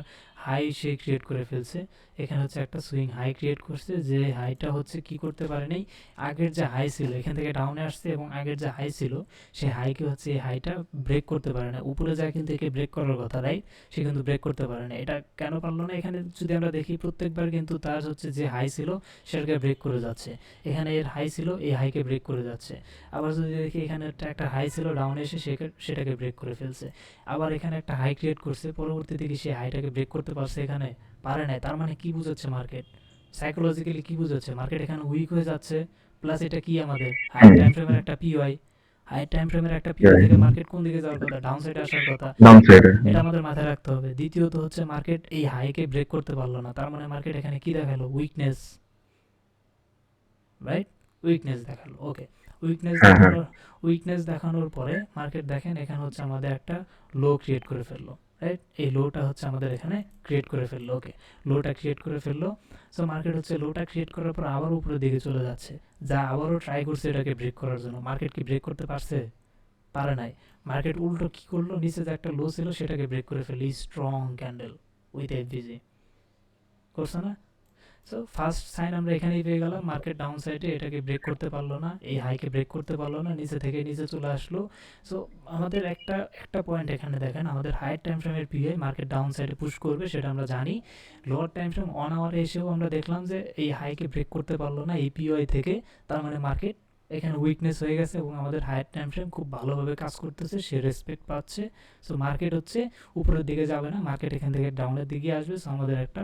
হাই সে ক্রিয়েট করে ফেলছে, এখানে হচ্ছে একটা সুইং হাই ক্রিয়েট করছে, যে হাইটা হচ্ছে কি করতে পারে নাই, আগের যে হাই ছিল এখান থেকে ডাউনে আসছে, এবং আগের যে হাই ছিল সেই হাইকে হচ্ছে এই হাইটা ব্রেক করতে পারে না। উপরে যায় কিন্তু একে ব্রেক করার কথা, রাইট? সে কিন্তু ব্রেক করতে পারে না। এটা কেন পারলো না? এখানে যদি আমরা দেখি, প্রত্যেকবার কিন্তু তার হচ্ছে যে হাই ছিল সেটাকে ব্রেক করে যাচ্ছে। এখানে এর হাই ছিল, এই হাইকে ব্রেক করে যাচ্ছে। আবার যদি দেখি, এখানে একটা হাই ছিল, ডাউনে এসে সেটাকে ব্রেক করে ফেলছে। আবার এখানে একটা হাই ক্রিয়েট করছে, পরবর্তীতে কি সে হাইটাকে ব্রেক করতে পারছে? এখানে পারে নাই। তার মানে কি বুঝাচ্ছে মার্কেট? সাইকোলজিক্যালি কি বুঝাচ্ছে? মার্কেট এখানে উইক হয়ে যাচ্ছে। প্লাস এটা কি আমাদের হাই টাইম ফ্রেমের একটা পিওয়াই, হাই টাইম ফ্রেমের একটা পিওয়াই থেকে মার্কেট কোন দিকে যাওয়ার কথা? ডাউন সাইডে আসার কথা। ডাউন সাইডে। এটা আমাদের মাথায় রাখতে হবে। দ্বিতীয়ত হচ্ছে মার্কেট এই হাইকে ব্রেক করতে পারলো না, তার মানে মার্কেট এখানে কি দেখালো? Weakness, right? উইকনেস দেখালো। ওকে, উইকনেস দেখানোর পরে মার্কেট দেখেন এখানে হচ্ছে আমাদের একটা লো ক্রিয়েট করে ফেললো, রাইট? এই লোটা হচ্ছে আমাদের এখানে ক্রিয়েট করে ফেললো। ওকে, লোটা ক্রিয়েট করে ফেললো। সো মার্কেট হচ্ছে লোটা ক্রিয়েট করার পর আবার উপরের দিকে চলে যাচ্ছে, যা আবারও ট্রাই করছে এটাকে ব্রেক করার জন্য। মার্কেট কি ব্রেক করতে পারছে? পারে নাই। মার্কেট উল্টো কি করলো? নিচে যে একটা লো ছিল সেটাকে ব্রেক করে ফেললো, স্ট্রং ক্যান্ডেল উইথ এফভিজি করছে না? সো ফার্স্ট সাইন আমরা এখানেই পেয়ে গেলাম, মার্কেট ডাউন সাইডে এটাকে ব্রেক করতে পারলো না, এই হাইকে ব্রেক করতে পারলো না, নিচে থেকে নিচে চলে আসলো। সো আমাদের একটা পয়েন্ট এখানে দেখেন, আমাদের হায়ার টাইম ফ্রেমের পিআই মার্কেট ডাউন সাইডে পুশ করবে, সেটা আমরা জানি। লোয়ার টাইম ফ্রেম অন আওয়ারে এসেও আমরা দেখলাম যে এই হাইকে ব্রেক করতে পারলো না এই পিআই থেকে, তার মানে মার্কেট এখানে উইকনেস হয়ে গেছে এবং আমাদের হায়ার টাইম ফ্রেম খুব ভালোভাবে কাজ করতেছে, সে রেসপেক্ট পাচ্ছে। সো মার্কেট হচ্ছে উপরের দিকে যাবে না, মার্কেট এখান থেকে ডাউনের দিকে আসবে। সো আমাদের একটা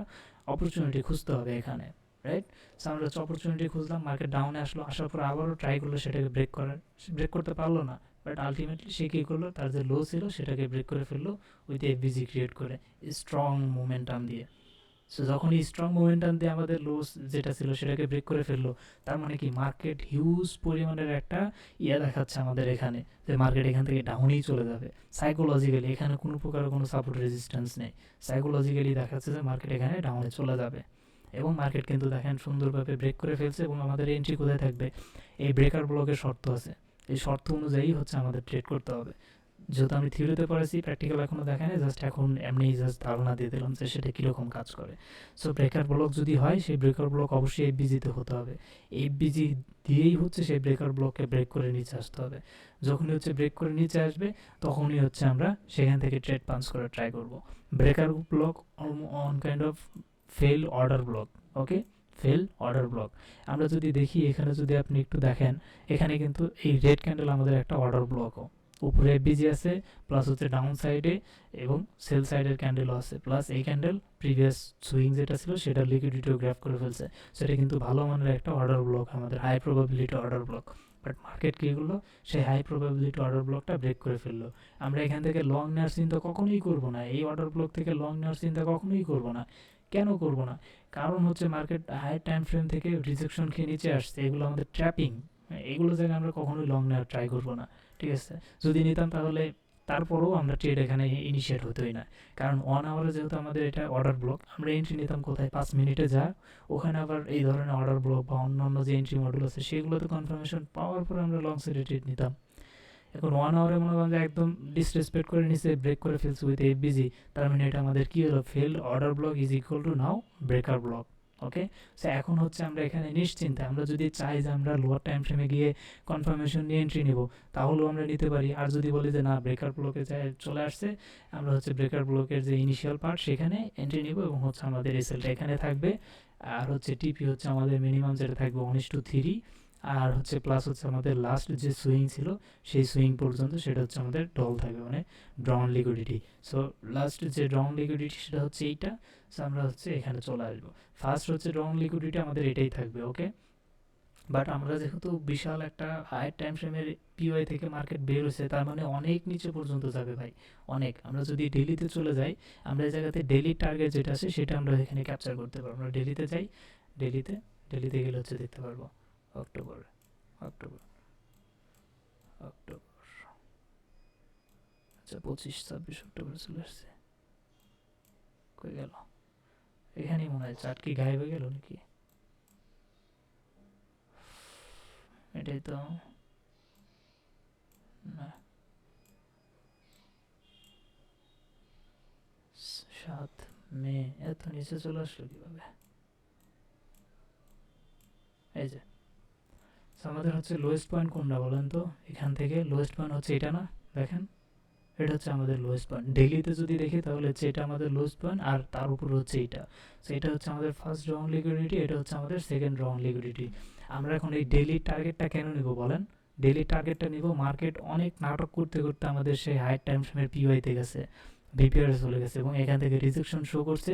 অপরচুনিটি খুঁজতে হবে এখানে, রাইট? সো আমরা হচ্ছে অপরচুনিটি খুঁজলাম, মার্কেট ডাউনে আসলো, আসার পর আবারও ট্রাই করলো সেটাকে ব্রেক করার, ব্রেক করতে পারলো না। বাট আলটিমেটলি সে কী করলো, তার যে লো ছিল সেটাকে ব্রেক করে ফেললো উইথ এফবিজি ক্রিয়েট করে স্ট্রং মোমেন্টাম দিয়ে। সো যখন এই স্ট্রং মোমেন্টাম দিয়ে আমাদের লোস যেটা ছিল সেটাকে ব্রেক করে ফেললো, তার মানে কি মার্কেট হিউজ পরিমাণের একটা দেখাচ্ছে আমাদের এখানে, যে মার্কেট এখান থেকে ডাউনেই চলে যাবে। সাইকোলজিক্যালি এখানে কোনো প্রকার কোনো সাপোর্ট রেজিস্ট্যান্স নেই, সাইকোলজিক্যালি দেখাচ্ছে যে মার্কেট এখানে ডাউনে চলে যাবে। এবং মার্কেট কিন্তু দেখেন সুন্দরভাবে ব্রেক করে ফেলছে, এবং আমাদের এন্ট্রি কোথায় থাকবে, এই ব্রেকার ব্লকের শর্ত আছে, এই শর্ত অনুযায়ী হচ্ছে আমাদের ট্রেড করতে হবে। যেহেতু আমি থিওরিতে পড়েছি, প্র্যাকটিক্যাল এখনও দেখা নেই, জাস্ট এখন এমনি জাস্ট ধারণা দিয়ে দিলাম যে সেটা কীরকম কাজ করে। সো ব্রেকার ব্লক যদি হয়, সেই ব্রেকার ব্লক অবশ্যই এফবিজিতে হতে হবে, এফবিজি দিয়েই হচ্ছে সেই ব্রেকার ব্লককে ব্রেক করে নিচে আসতে হবে। যখনই হচ্ছে ব্রেক করে নিচে আসবে, তখনই হচ্ছে আমরা সেখান থেকে ট্রেড পাঞ্চ করে ট্রাই করব। Breaker block on kind of fail order block, okay, fail order block. আমরা যদি দেখি এখানে, যদি আপনি একটু দেখেন, এখানে কিন্তু এই রেড ক্যান্ডেল আমাদের একটা অর্ডার ব্লকও, উপরে এফবিজি আছে, প্লাস হচ্ছে ডাউন সাইডে এবং সেল সাইডের ক্যান্ডেলও আছে, প্লাস এই ক্যান্ডেল প্রিভিয়াস সুইং যেটা ছিল সেটা লিকুইডিটিও গ্রাফ করে ফেলছে। সেটা কিন্তু ভালো মানের একটা অর্ডার ব্লক, আমাদের high probability order block. But market কী করলো, সেই হাই প্রবাবিলিটি অর্ডার ব্লকটা ব্রেক করে ফেললো। আমরা এখান থেকে লং নেওয়ার চিন্তা কখনোই করবো না, এই অর্ডার ব্লক থেকে লং নেওয়ার চিন্তা কখনোই করবো না। কেন করবো না? কারণ হচ্ছে মার্কেট হাই টাইম ফ্রেম থেকে রিজেকশন খেয়ে নিচে আসছে, এগুলো আমাদের ট্র্যাপিং, এগুলো জায়গায় আমরা কখনোই লং নেওয়ার ট্রাই করবো না, ঠিক আছে? যদি নিতাম তাহলে তারপরেও আমরা ট্রেড এখানে ইনিশিয়েট হতোই না, কারণ 1 আওয়ারে যেহেতু আমাদের এটা অর্ডার ব্লক, আমরা এন্ট্রি নিতাম কোথায়, 5 মিনিটে যা, ওখানে আবার এই ধরনের অর্ডার ব্লক বা অন্যান্য যে এন্ট্রি মডেল আছে সেগুলোতে কনফার্মেশন পাওয়ার পরে আমরা লং সাইডে ট্রেড নিতাম। এখন 1 আওয়ারে মনে করেন যে একদম ডিসরেসপেক্ট করে নিচে ব্রেক করে ফেলছে উইথ এফবিজি, তার মানে এটা আমাদের কী হলো, fail order block is equal to now breaker block, okay? So এখন হচ্ছে আমরা এখানে নিশ্চিন্তে, আমরা যদি চাই যে আমরা লোয়ার টাইম ফ্রেমে গিয়ে কনফার্মেশন নিয়ে এন্ট্রি নিব, তাহলেও আমরা নিতে পারি। আর যদি বলি যে না, ব্রেকার ব্লকে চলে আসছে, আমরা হচ্ছে ব্রেকার ব্লকের যে ইনিশিয়াল পার্ট সেখানে এন্ট্রি নিব, এবং হচ্ছে আমাদের এসএলটা এখানে থাকবে, আর হচ্ছে টিপি হচ্ছে আমাদের মিনিমাম যেটা থাকবে 1:3, আর হচ্ছে প্লাস হচ্ছে আমাদের লাস্ট যে সুইং ছিল সেই সুইং পর্যন্ত সেটা হচ্ছে আমাদের ডল থাকবে, মানে ড্রন লিকুইডিটি। সো লাস্ট যে ড্রন লিকুইডিটি সেটা হচ্ছে এইটা। সো আমরা হচ্ছে এখানে চলে আসবো, ফার্স্ট হচ্ছে ড্রন লিকুইডিটি আমাদের এটাই থাকবে, ওকে? বাট আমরা যেহেতু বিশাল একটা হায়ার টাইম ফ্রেমের পিওআই থেকে মার্কেট বের হয়েছে, তার মানে অনেক নিচে পর্যন্ত যাবে ভাই, অনেক। আমরা যদি ডেলিতে চলে যাই, আমরা এই জায়গাতে ডেলি টার্গেট যেটা আছে সেটা আমরা এখানে ক্যাপচার করতে পারবো। আমরা ডেলিতে যাই, ডেলিতে গেলে হচ্ছে দেখতে পারবো অক্টোবর, অক্টোবর, অক্টোবর, আচ্ছা 25-26 অক্টোবর চলে আসছে, কই গেল? এখানেই মনে হয়, চার্ট কি গায়েব হয়ে গেল নাকি? এটাই তো না, 7 মে এত নিচে চলে আসলো কিভাবে? এই যে আমাদের হচ্ছে লোয়েস্ট পয়েন্ট কোনটা বলেন তো, এখান থেকে লোয়েস্ট পয়েন্ট হচ্ছে এটা না, দেখেন এটা হচ্ছে আমাদের লোয়েস্ট পয়েন্ট। ডেইলিতে যদি দেখি তাহলে হচ্ছে এটা আমাদের লোয়েস্ট পয়েন্ট, আর তার উপর হচ্ছে এইটা। সো এটা হচ্ছে আমাদের ফার্স্ট রাউন্ড লিকুইডিটি, এটা হচ্ছে আমাদের সেকেন্ড রাউন্ড লিকুইডিটি। আমরা এখন এই ডেইলি টার্গেটটা কেন নিব বলেন? ডেইলি টার্গেটটা নিব, মার্কেট অনেক নাটক করতে করতে আমাদের সেই হাই টাইম ফ্রেমের পিওআইতে গেছে, ভিপিআরে চলে গেছে, এবং এখান থেকে রিজেকশন শো করছে।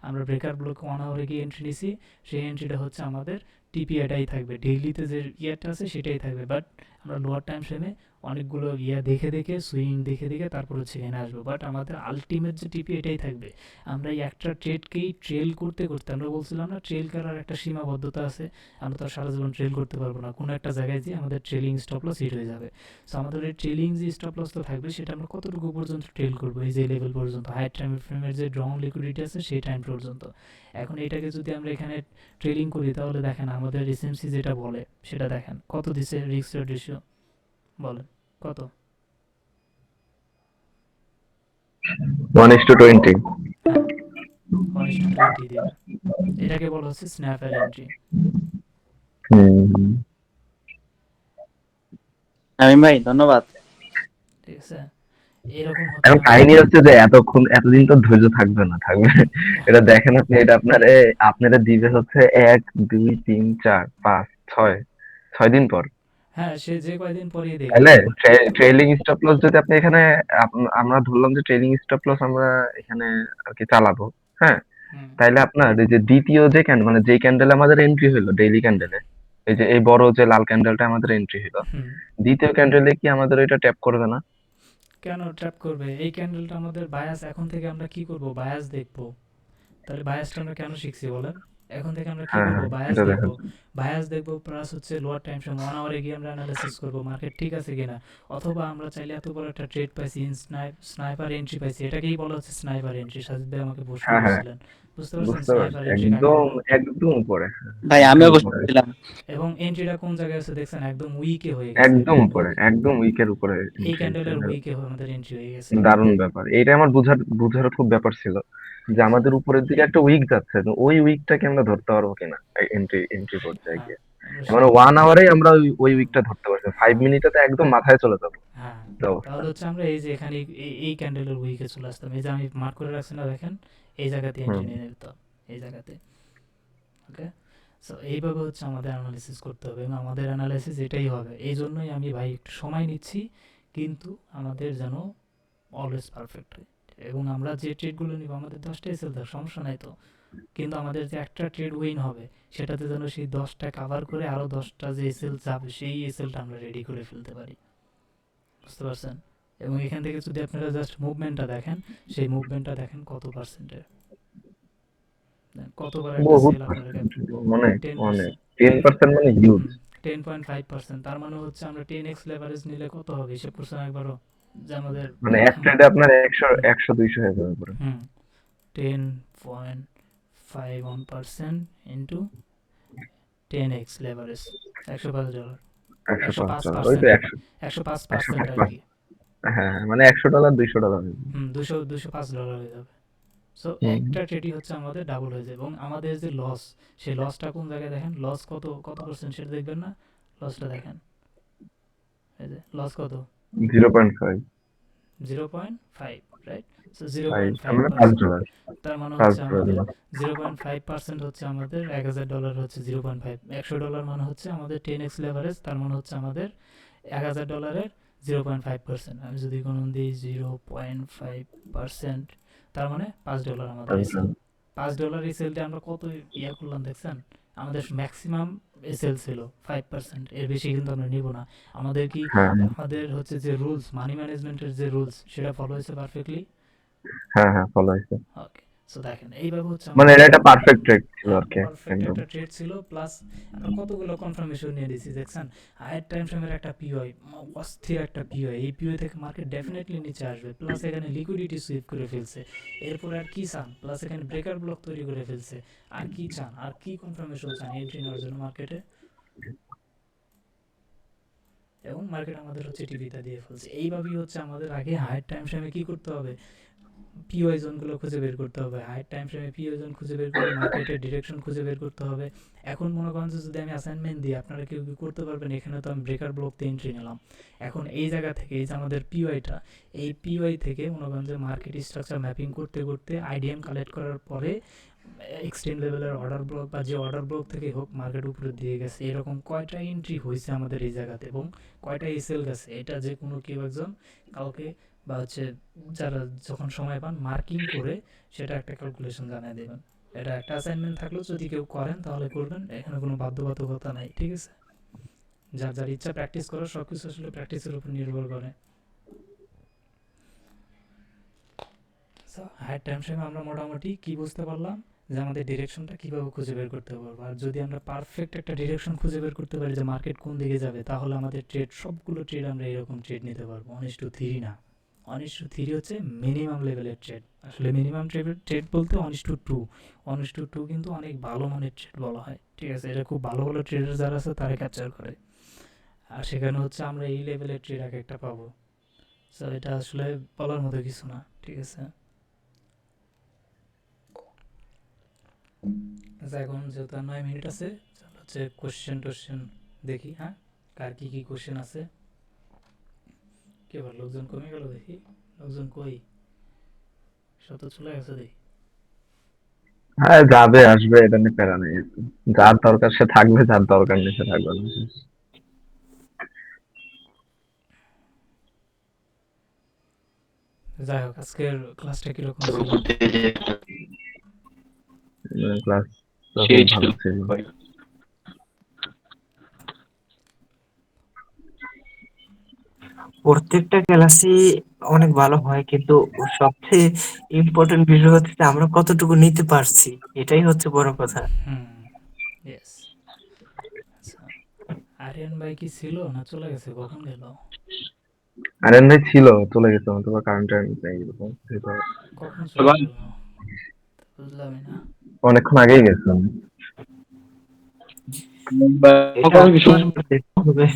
আমরা ব্রেকার ব্লক 1 আওয়ারে গিয়ে এন্ট্রি নিছি, সেই এন্ট্রিটা হচ্ছে আমাদের টিপিআইটাই থাকবে, ডেইলিতে যে ইয়ারটা আছে সেটাই থাকবে। বাট আমরা লোয়ার টাইম ফ্রেমে অনেকগুলো দেখে দেখে সুইং দেখে দেখে তারপর হচ্ছে এখানে আসবো, বাট আমাদের আলটিমেট যে টিপি এটাই থাকবে। আমরা এই একটা ট্রেডকেই ট্রেল করতে করতে, আমরা বলছিলাম না ট্রেল করার একটা সীমাবদ্ধতা আছে, আমরা তো সারা জীবন ট্রেল করতে পারবো না, কোনো একটা জায়গায় যে আমাদের ট্রেলিং স্টপ লস হিট হয়ে যাবে। সো আমাদের এই ট্রেলিং যে স্টপ লসটা থাকবে সেটা আমরা কতটুকু পর্যন্ত ট্রেল করবো, এই যে লেভেল পর্যন্ত, হাই টাইম ফ্রেমের যে ড্রং লিকুইডিটি আছে সেই টাইম পর্যন্ত। এখন এটাকে যদি আমরা এখানে ট্রেলিং করি তাহলে দেখেন আমাদের এসএমসি যেটা বলে সেটা দেখেন কত দিছে, রিস্ক রেশিও বলেন কত? 1:20। হ্যাঁ, 1:20 দিবে। এটাকে বলা হচ্ছে স্ন্যাপের এন্ট্রি, হুম। আমিন ভাই ধন্যবাদ। ঠিক আছে? এরকম হচ্ছে এখন কাহিনী হচ্ছে যে এতদিন তো ধৈর্য থাকবে না, থাকবে এটা দেখেন আপনি, এটা আপনারা দিবে হচ্ছে 1 2 3 4 5 6 দিন পর। হ্যাঁ, সে যে কয়দিন পরেই দেখবে। তাহলে ট্রেইলিং স্টপ লস যদি আপনি এখানে আমরা ধরলাম যে ট্রেইলিং স্টপ লস আমরা এখানে আর কি চালাবো, হ্যাঁ, হুম, তাইলে আপনার এই যে দ্বিতীয় যে মানে যেই ক্যান্ডেল আমাদের এন্ট্রি হলো ডেইলি ক্যান্ডেলে, এই যে এই বড় যে লাল ক্যান্ডেলটা আমাদের এন্ট্রি হলো, হুম। দ্বিতীয় ক্যান্ডেলে কি আমাদের ওইটা ট্যাপ করবে না? কেন ট্র্যাপ করবে? এই ক্যান্ডেলটা আমাদের বায়াস, এখন থেকে আমরা কি করব? বায়াস দেখব। তাহলে বায়াসটা আমরা কেন শিখছি বলেন? এখন থেকে আমরা কি হ্যাঁ করব? হ্যাঁ, বায়াস এটা দেখব। দেখেন। বায়াস দেখব প্লাস হচ্ছে লোয়ার টাইম ফ্রেম 1 আওয়ারে গিয়ে আমরা অ্যানালাইসিস করব মার্কেট ঠিক আছে কিনা। অথবা আমরা চাইলে এত বড় একটা ট্রেড পাইছি, স্নাইপার এন্ট্রি পাইছি। এটাকেই বলা হচ্ছে স্নাইপার এন্ট্রি। সাজিদ ভাই আমাকে প্রশ্ন হ্যাঁ হ্যাঁ, করছিলেন। বুঝতে পারছেন বুঝতে পারছি, স্নাইপার এন্ট্রি কাকে একদম বলে? একদম উপরে, হ্যাঁ, ভাই একদম আমিও উপরে, বুঝতেছিলাম। এবং এন্ট্রিটা কোন জায়গায় আছে দেখছেন? একদম উইকে হয়ে গেছে একদম একদম। উপরে, একদম উইকের উপরে এই এন্ট্রি হয়েছে। ক্যান্ডেলের উইকে আমাদের এন্ট্রি হয়ে গেছে। দারুণ ব্যাপার, এইটা আমার বুঝার খুব ব্যাপার ছিল যে আমাদের উপরের দিকে একটা উইক যাচ্ছে, তো ওই উইকটাকে আমরা ধরতে পারবো কিনা এন্ট্রি পর্যায়ে হ্যাঁ, গিয়ে। আমরা মানে সেই 1 আওয়ারেই আমরা ওই উইকটা ধরতে পারছি, 5 মিনিটে তো একদম মাথায় চলে যাবো হ্যাঁ, এই অবস্থা। তাহলে হচ্ছে আমরা এই যে এখানে এই ক্যান্ডেলের উইকে চলে আসতাম। এই যে আমি মার্ক করে রাখছি না দেখেন, এই জায়গাতে এন্ট্রি হুম। নিয়ে নিতাম, এই জায়গাতে। ওকে, সো এইভাবে হচ্ছে আমাদের অ্যানালাইসিস করতে হবে এবং আমাদের অ্যানালাইসিস এটাই হবে। এই জন্যই আমি ভাই একটু সময় নিচ্ছি, কিন্তু আমাদের যেন অলওয়েজ পারফেক্ট হয়। এবং আমরা যে ট্রেডগুলো নিব, আমাদের 10টা এসএল থাক, সমস্যা নাই তো, কিন্তু আমাদের যে একটা ট্রেড উইন হবে সেটাতে যেন সেই 10টা কাভার করে আরও 10টা যে এসএল যাবে সেই এসএলটা আমরা রেডি করে ফেলতে পারি। বুঝতে পারছেন? এবং এখান থেকে যদি আপনারা জাস্ট মুভমেন্টটা দেখেন, সেই মুভমেন্টটা দেখেন কত পার্সেন্টের, কত বড় একটা বহুত সেল আপনারা পার্সেন্ট, অনেক অনেক, 10%, 10% মানে হিউজ। 10.5%। তার মানে হচ্ছে আমরা 10x লেভারেজ নিলে কত হবে হিসাব করছেন একবারও? যে আমাদের মানে এক ট্রেডে আপনার 100 100 200 হয়ে যাবে পুরো। হুম 10.51% ইন্টু 10x লেভারেজ, $105, 105 ওই তো 105%, 100, 105% আর 105, কি। হ্যাঁ মানে $100 $200 $205 হয়ে যাবে। সো হুম। একটা ট্রেডই হচ্ছে আমাদের ডাবল হয়ে যায়। এবং আমাদের যে লস, সেই লসটা কোন জায়গায় দেখেন, লস কত কত পার্সেন্ট সেটা দেখবেন না, লসটা দেখেন, এই যে লস কত, 0.5, 0.5, রাইট? সো মানে $5, 0.5%। তার মানে হচ্ছে আমাদের $5। 0.5% হচ্ছে আমাদের $1000 হচ্ছে 0.5, $100 মানে হচ্ছে আমাদের 10x লেভারেজ, তার মানে হচ্ছে আমাদের $1000-এর 0.5%। আমি যদি কোনো দিই 0.5%, তার মানে $5 আমাদের এসএল। $5 এসএলটা আমরা কত ইয়া করলাম দেখছেন? আমাদের ম্যাক্সিমাম এসএল ছিল 5%, এর বেশি কিন্তু আমরা নিব না। আমাদের কি, হ্যাঁ আমাদের হচ্ছে যে রুলস, মানি ম্যানেজমেন্টের যে রুলস, সেটা ফলো হয়েছে পারফেক্টলি। হ্যাঁ হ্যাঁ, ফলো হয়েছে। ওকে, সো দেখেন এইভাবে হচ্ছে মানে আমাদের এটা একটা পারফেক্ট ট্রেড ছিল হ্যাঁ আর কি, পারফেক্ট একদম। একটা ট্রেড ছিল। প্লাস আমরা কতগুলো কনফার্মেশন নিয়ে দিয়েছি দেখছেন। হায়ার টাইম ফ্রেমের একটা পিওআই, অস্থির একটা পিওআই, এই পিওআই থেকে মার্কেট ডেফিনেটলি নিচে আসবে। প্লাস এখানে লিকুইডিটি সুইপ করে ফেলছে। এরপর আর কি চান? প্লাস এখানে ব্রেকার ব্লক তৈরি করে ফেলছে। আর কি চান? আর কি কনফার্মেশন চান এন্ট্রি নেওয়ার জন্য মার্কেটে? এবং মার্কেট আমাদের হচ্ছে টিভিটা দিয়ে ফেলছে। এইভাবেই হচ্ছে আমাদের আগে হায়ার টাইম ফ্রেমে কি করতে হবে, পিওআই জোনগুলো খুঁজে বের করতে হবে। হায়ার টাইম ফ্রেমে পিওআই জোন খুঁজে বের করে মার্কেটের ডিরেকশন খুঁজে বের করতে হবে। এখন মনে করেন যে যদি আমি অ্যাসাইনমেন্ট দিই, আপনারা কেউ কি করতে পারবেন? এখানে তো আমি ব্রেকার ব্লক দিয়ে এন্ট্রি নিলাম। এখন এই জায়গা থেকে, এই যে আমাদের পিওআইটা, এই পিওআই থেকে মনে করেন যে মার্কেট স্ট্রাকচার ম্যাপিং করতে করতে আইডিএম কালেক্ট করার পরে এক্সট্রিম লেভেলের অর্ডার ব্লক বা যে অর্ডার ব্লক থেকে হোক মার্কেট উপরে দিয়ে গেছে, এরকম কয়টা এন্ট্রি হয়েছে আমাদের এই জায়গাতে এবং কয়টা এসএল গেছে, এটা যে কোনো কেউ একজন কাউকে বা হচ্ছে যারা যখন সময় পান মার্কিং করে সেটা একটা ক্যালকুলেশন জানিয়ে দেবেন। এটা একটা অ্যাসাইনমেন্ট থাকলেও যদি কেউ করেন তাহলে করবেন, এখানে কোনো বাধ্যবাধকতা নাই, ঠিক আছে? যার যার ইচ্ছা প্র্যাকটিস করার, সব কিছু আসলে প্র্যাকটিসের উপর নির্ভর করে। সো হায়ার টাইম ফ্রেমে আমরা মোটামুটি কি বুঝতে পারলাম, যে আমাদের ডিরেকশনটা কীভাবে খুঁজে বের করতে পারবো। আর যদি আমরা পারফেক্ট একটা ডিরেকশন খুঁজে বের করতে পারি যে মার্কেট কোন দিকে যাবে, তাহলে আমাদের ট্রেড, সবগুলো ট্রেড আমরা এরকম ট্রেড নিতে পারবো। 1:3 না, 1:3 হচ্ছে মিনিমাম লেভেলের ট্রেড। আসলে মিনিমাম ট্রেড বলতে 1:2, 1:2 কিন্তু অনেক ভালো মানের ট্রেড বলা হয়, ঠিক আছে? এটা খুব ভালো ভালো ট্রেডার যারা আছে তারা ক্যাপচার করে। আর সেখানে হচ্ছে আমরা এই লেভেলের ট্রেড এক একটা পাবো। সো এটা আসলে বলার মতো কিছু না, ঠিক আছে? আচ্ছা, এখন যেহেতু 9 মিনিট আছে, চলো হচ্ছে কোশ্চেন দেখি। হ্যাঁ, কার কি কি কোশ্চেন আছে? কি বল, লোকজন কমে গেল দেখি, লোকজন কই, সব তো চলে গেছে দেখি। হ্যাঁ, যাবে আসবে, এটা নিয়ে প্যারা নেই। যার দরকার সে থাকবে, যার দরকার নেই সে থাকবে না। যাই হোক, আজকের ক্লাসটা কিরকম ছিল? ক্লাস তো সেই খুব ভালো ছিল ছিল। ভাই। প্রত্যেকটা ক্লাসই অনেক ভালো হয়, কিন্তু সবচেয়ে ইম্পর্টেন্ট বিষয় হচ্ছে যে আমরা কতটুকু নিতে পারছি, এটাই হচ্ছে বড় কথা। হুম, ইয়েস। আচ্ছা, আরিয়ান ভাই কি ছিল না চলে গেছে? কখন গেল? আরেন ভাই ছিল, চলে গেছে হয়তো বা কারেন্ট নেই এরকম হয়তো। কখন চলে ভাই গেল? বুঝলামই না। অনেকক্ষণ আগেই গেছেন। এটা কোনো কিছু আরেকবার দেখতে হবে।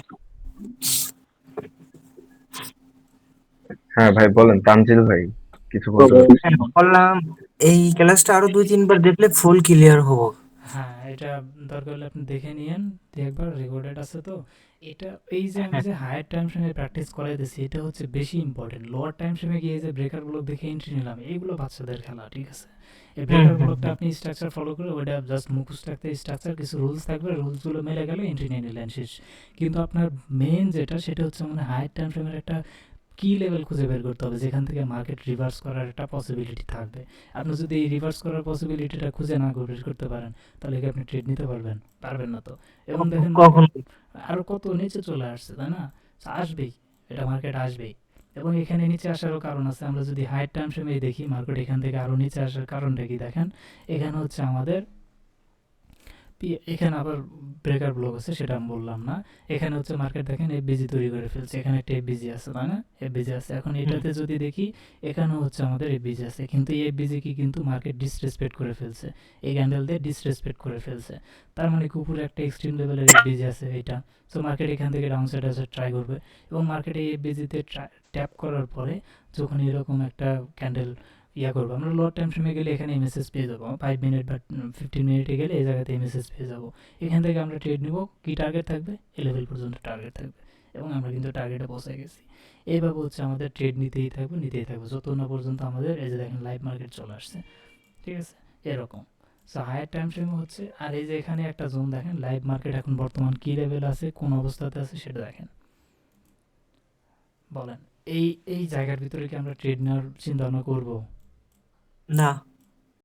হ্যাঁ ভাই বলেন, তানজিল ভাই কিছু বলতে চাচ্ছেন। হ্যাঁ, বললাম এই ক্লাসটা আরো 2-3 বার দেখলে ফুল ক্লিয়ার হবো। হ্যাঁ, এটা দরকার হলে আপনি দেখে নিয়েন, দিয়ে একবার রেকর্ডেড আছে তো। এটা এই যে আমি যে হায়ার টাইম ফ্রেমে প্র্যাকটিস করাইতেছি, এটা হচ্ছে বেশি ইম্পর্টেন্ট। লোয়ার টাইম ফ্রেমে গিয়ে যে ব্রেকার ব্লক দেখে এন্ট্রি নিলাম, এইগুলো বাচ্চাদের খেলা, ঠিক আছে? এই ব্রেকার ব্লকটা আপনি স্ট্রাকচার ফলো করে ওইটা জাস্ট মুখস্থ রাখতে, স্ট্রাকচার কিছু রুলস থাকবে, রুলসগুলো মেলে গেলে এন্ট্রি নিয়ে নিলেন, শেষ। কিন্তু আপনার মেন যেটা, সেটা হচ্ছে মানে হায়ার টাইম ফ্রেমের একটা কি লেভেল খুঁজে বের করতে হবে যেখান থেকে মার্কেট রিভার্স করার একটা পসিবিলিটি থাকবে। আপনি যদি এই রিভার্স করার পসিবিলিটিটা খুঁজে না বের করতে পারেন, তাহলে কি আপনি ট্রেড নিতে পারবেন? পারবেন না তো। এবং দেখেন কখন আরও কত নিচে চলে আসছে, তাই না? আসবেই, এটা মার্কেট আসবেই। এবং এখানে নিচে আসারও কারণ আছে। আমরা যদি হাইট টাইম ফ্রেমে দেখি মার্কেট এখান থেকে আরও নিচে আসার কারণটা কি দেখেন, এখানে হচ্ছে আমাদের এখানে আবার ব্রেকার ব্লক আছে, সেটা আমি বললাম না। এখানে হচ্ছে মার্কেট দেখেন এফবিজি তৈরি করে ফেলছে, এখানে একটা এফবিজি আছে, তাই না? এফবিজি আছে। এখন এটাতে যদি দেখি, এখানেও হচ্ছে আমাদের এফবিজি আছে, কিন্তু এই এফবিজি কি কিন্তু মার্কেট ডিসরেসপেক্ট করে ফেলছে, এই ক্যান্ডেল দিয়ে ডিসরেসপেক্ট করে ফেলছে। তার মানে কি উপরে একটা এক্সট্রিম লেভেলের এফবিজি আছে এটা। সো মার্কেট এখান থেকে ডাউন সাইড আসে ট্রাই করবে, এবং মার্কেট এই এফবিজিতে ট্যাপ করার পরে যখন এরকম একটা ক্যান্ডেল করবো, আমরা লোয়ার টাইম ফ্রেমে গেলে এখানে মেসেজ পেয়ে যাবো, 5 মিনিট বা 15 মিনিটে গেলে এই জায়গাতে মেসেজ পেয়ে যাবো। এখান থেকে আমরা ট্রেড নিব, কি টার্গেট থাকবে? এই লেভেল পর্যন্ত টার্গেট থাকবে, এবং আমরা কিন্তু টার্গেটে পৌঁছে গেছি। এইভাবে হচ্ছে আমাদের ট্রেড নিতেই থাকবো যত না পর্যন্ত আমাদের এই যে দেখেন লাইভ মার্কেট চলে আসছে, ঠিক আছে? এরকম। সো হায়ার টাইম ফ্রেমে হচ্ছে, আর এই যে এখানে একটা জোন দেখেন, লাইভ মার্কেট এখন বর্তমান কী লেভেল আছে, কোন অবস্থাতে আছে সেটা দেখেন। বলেন, এই এই জায়গার ভিতরে কি আমরা ট্রেড নেওয়ার চিন্তা ভাবনা করবো? না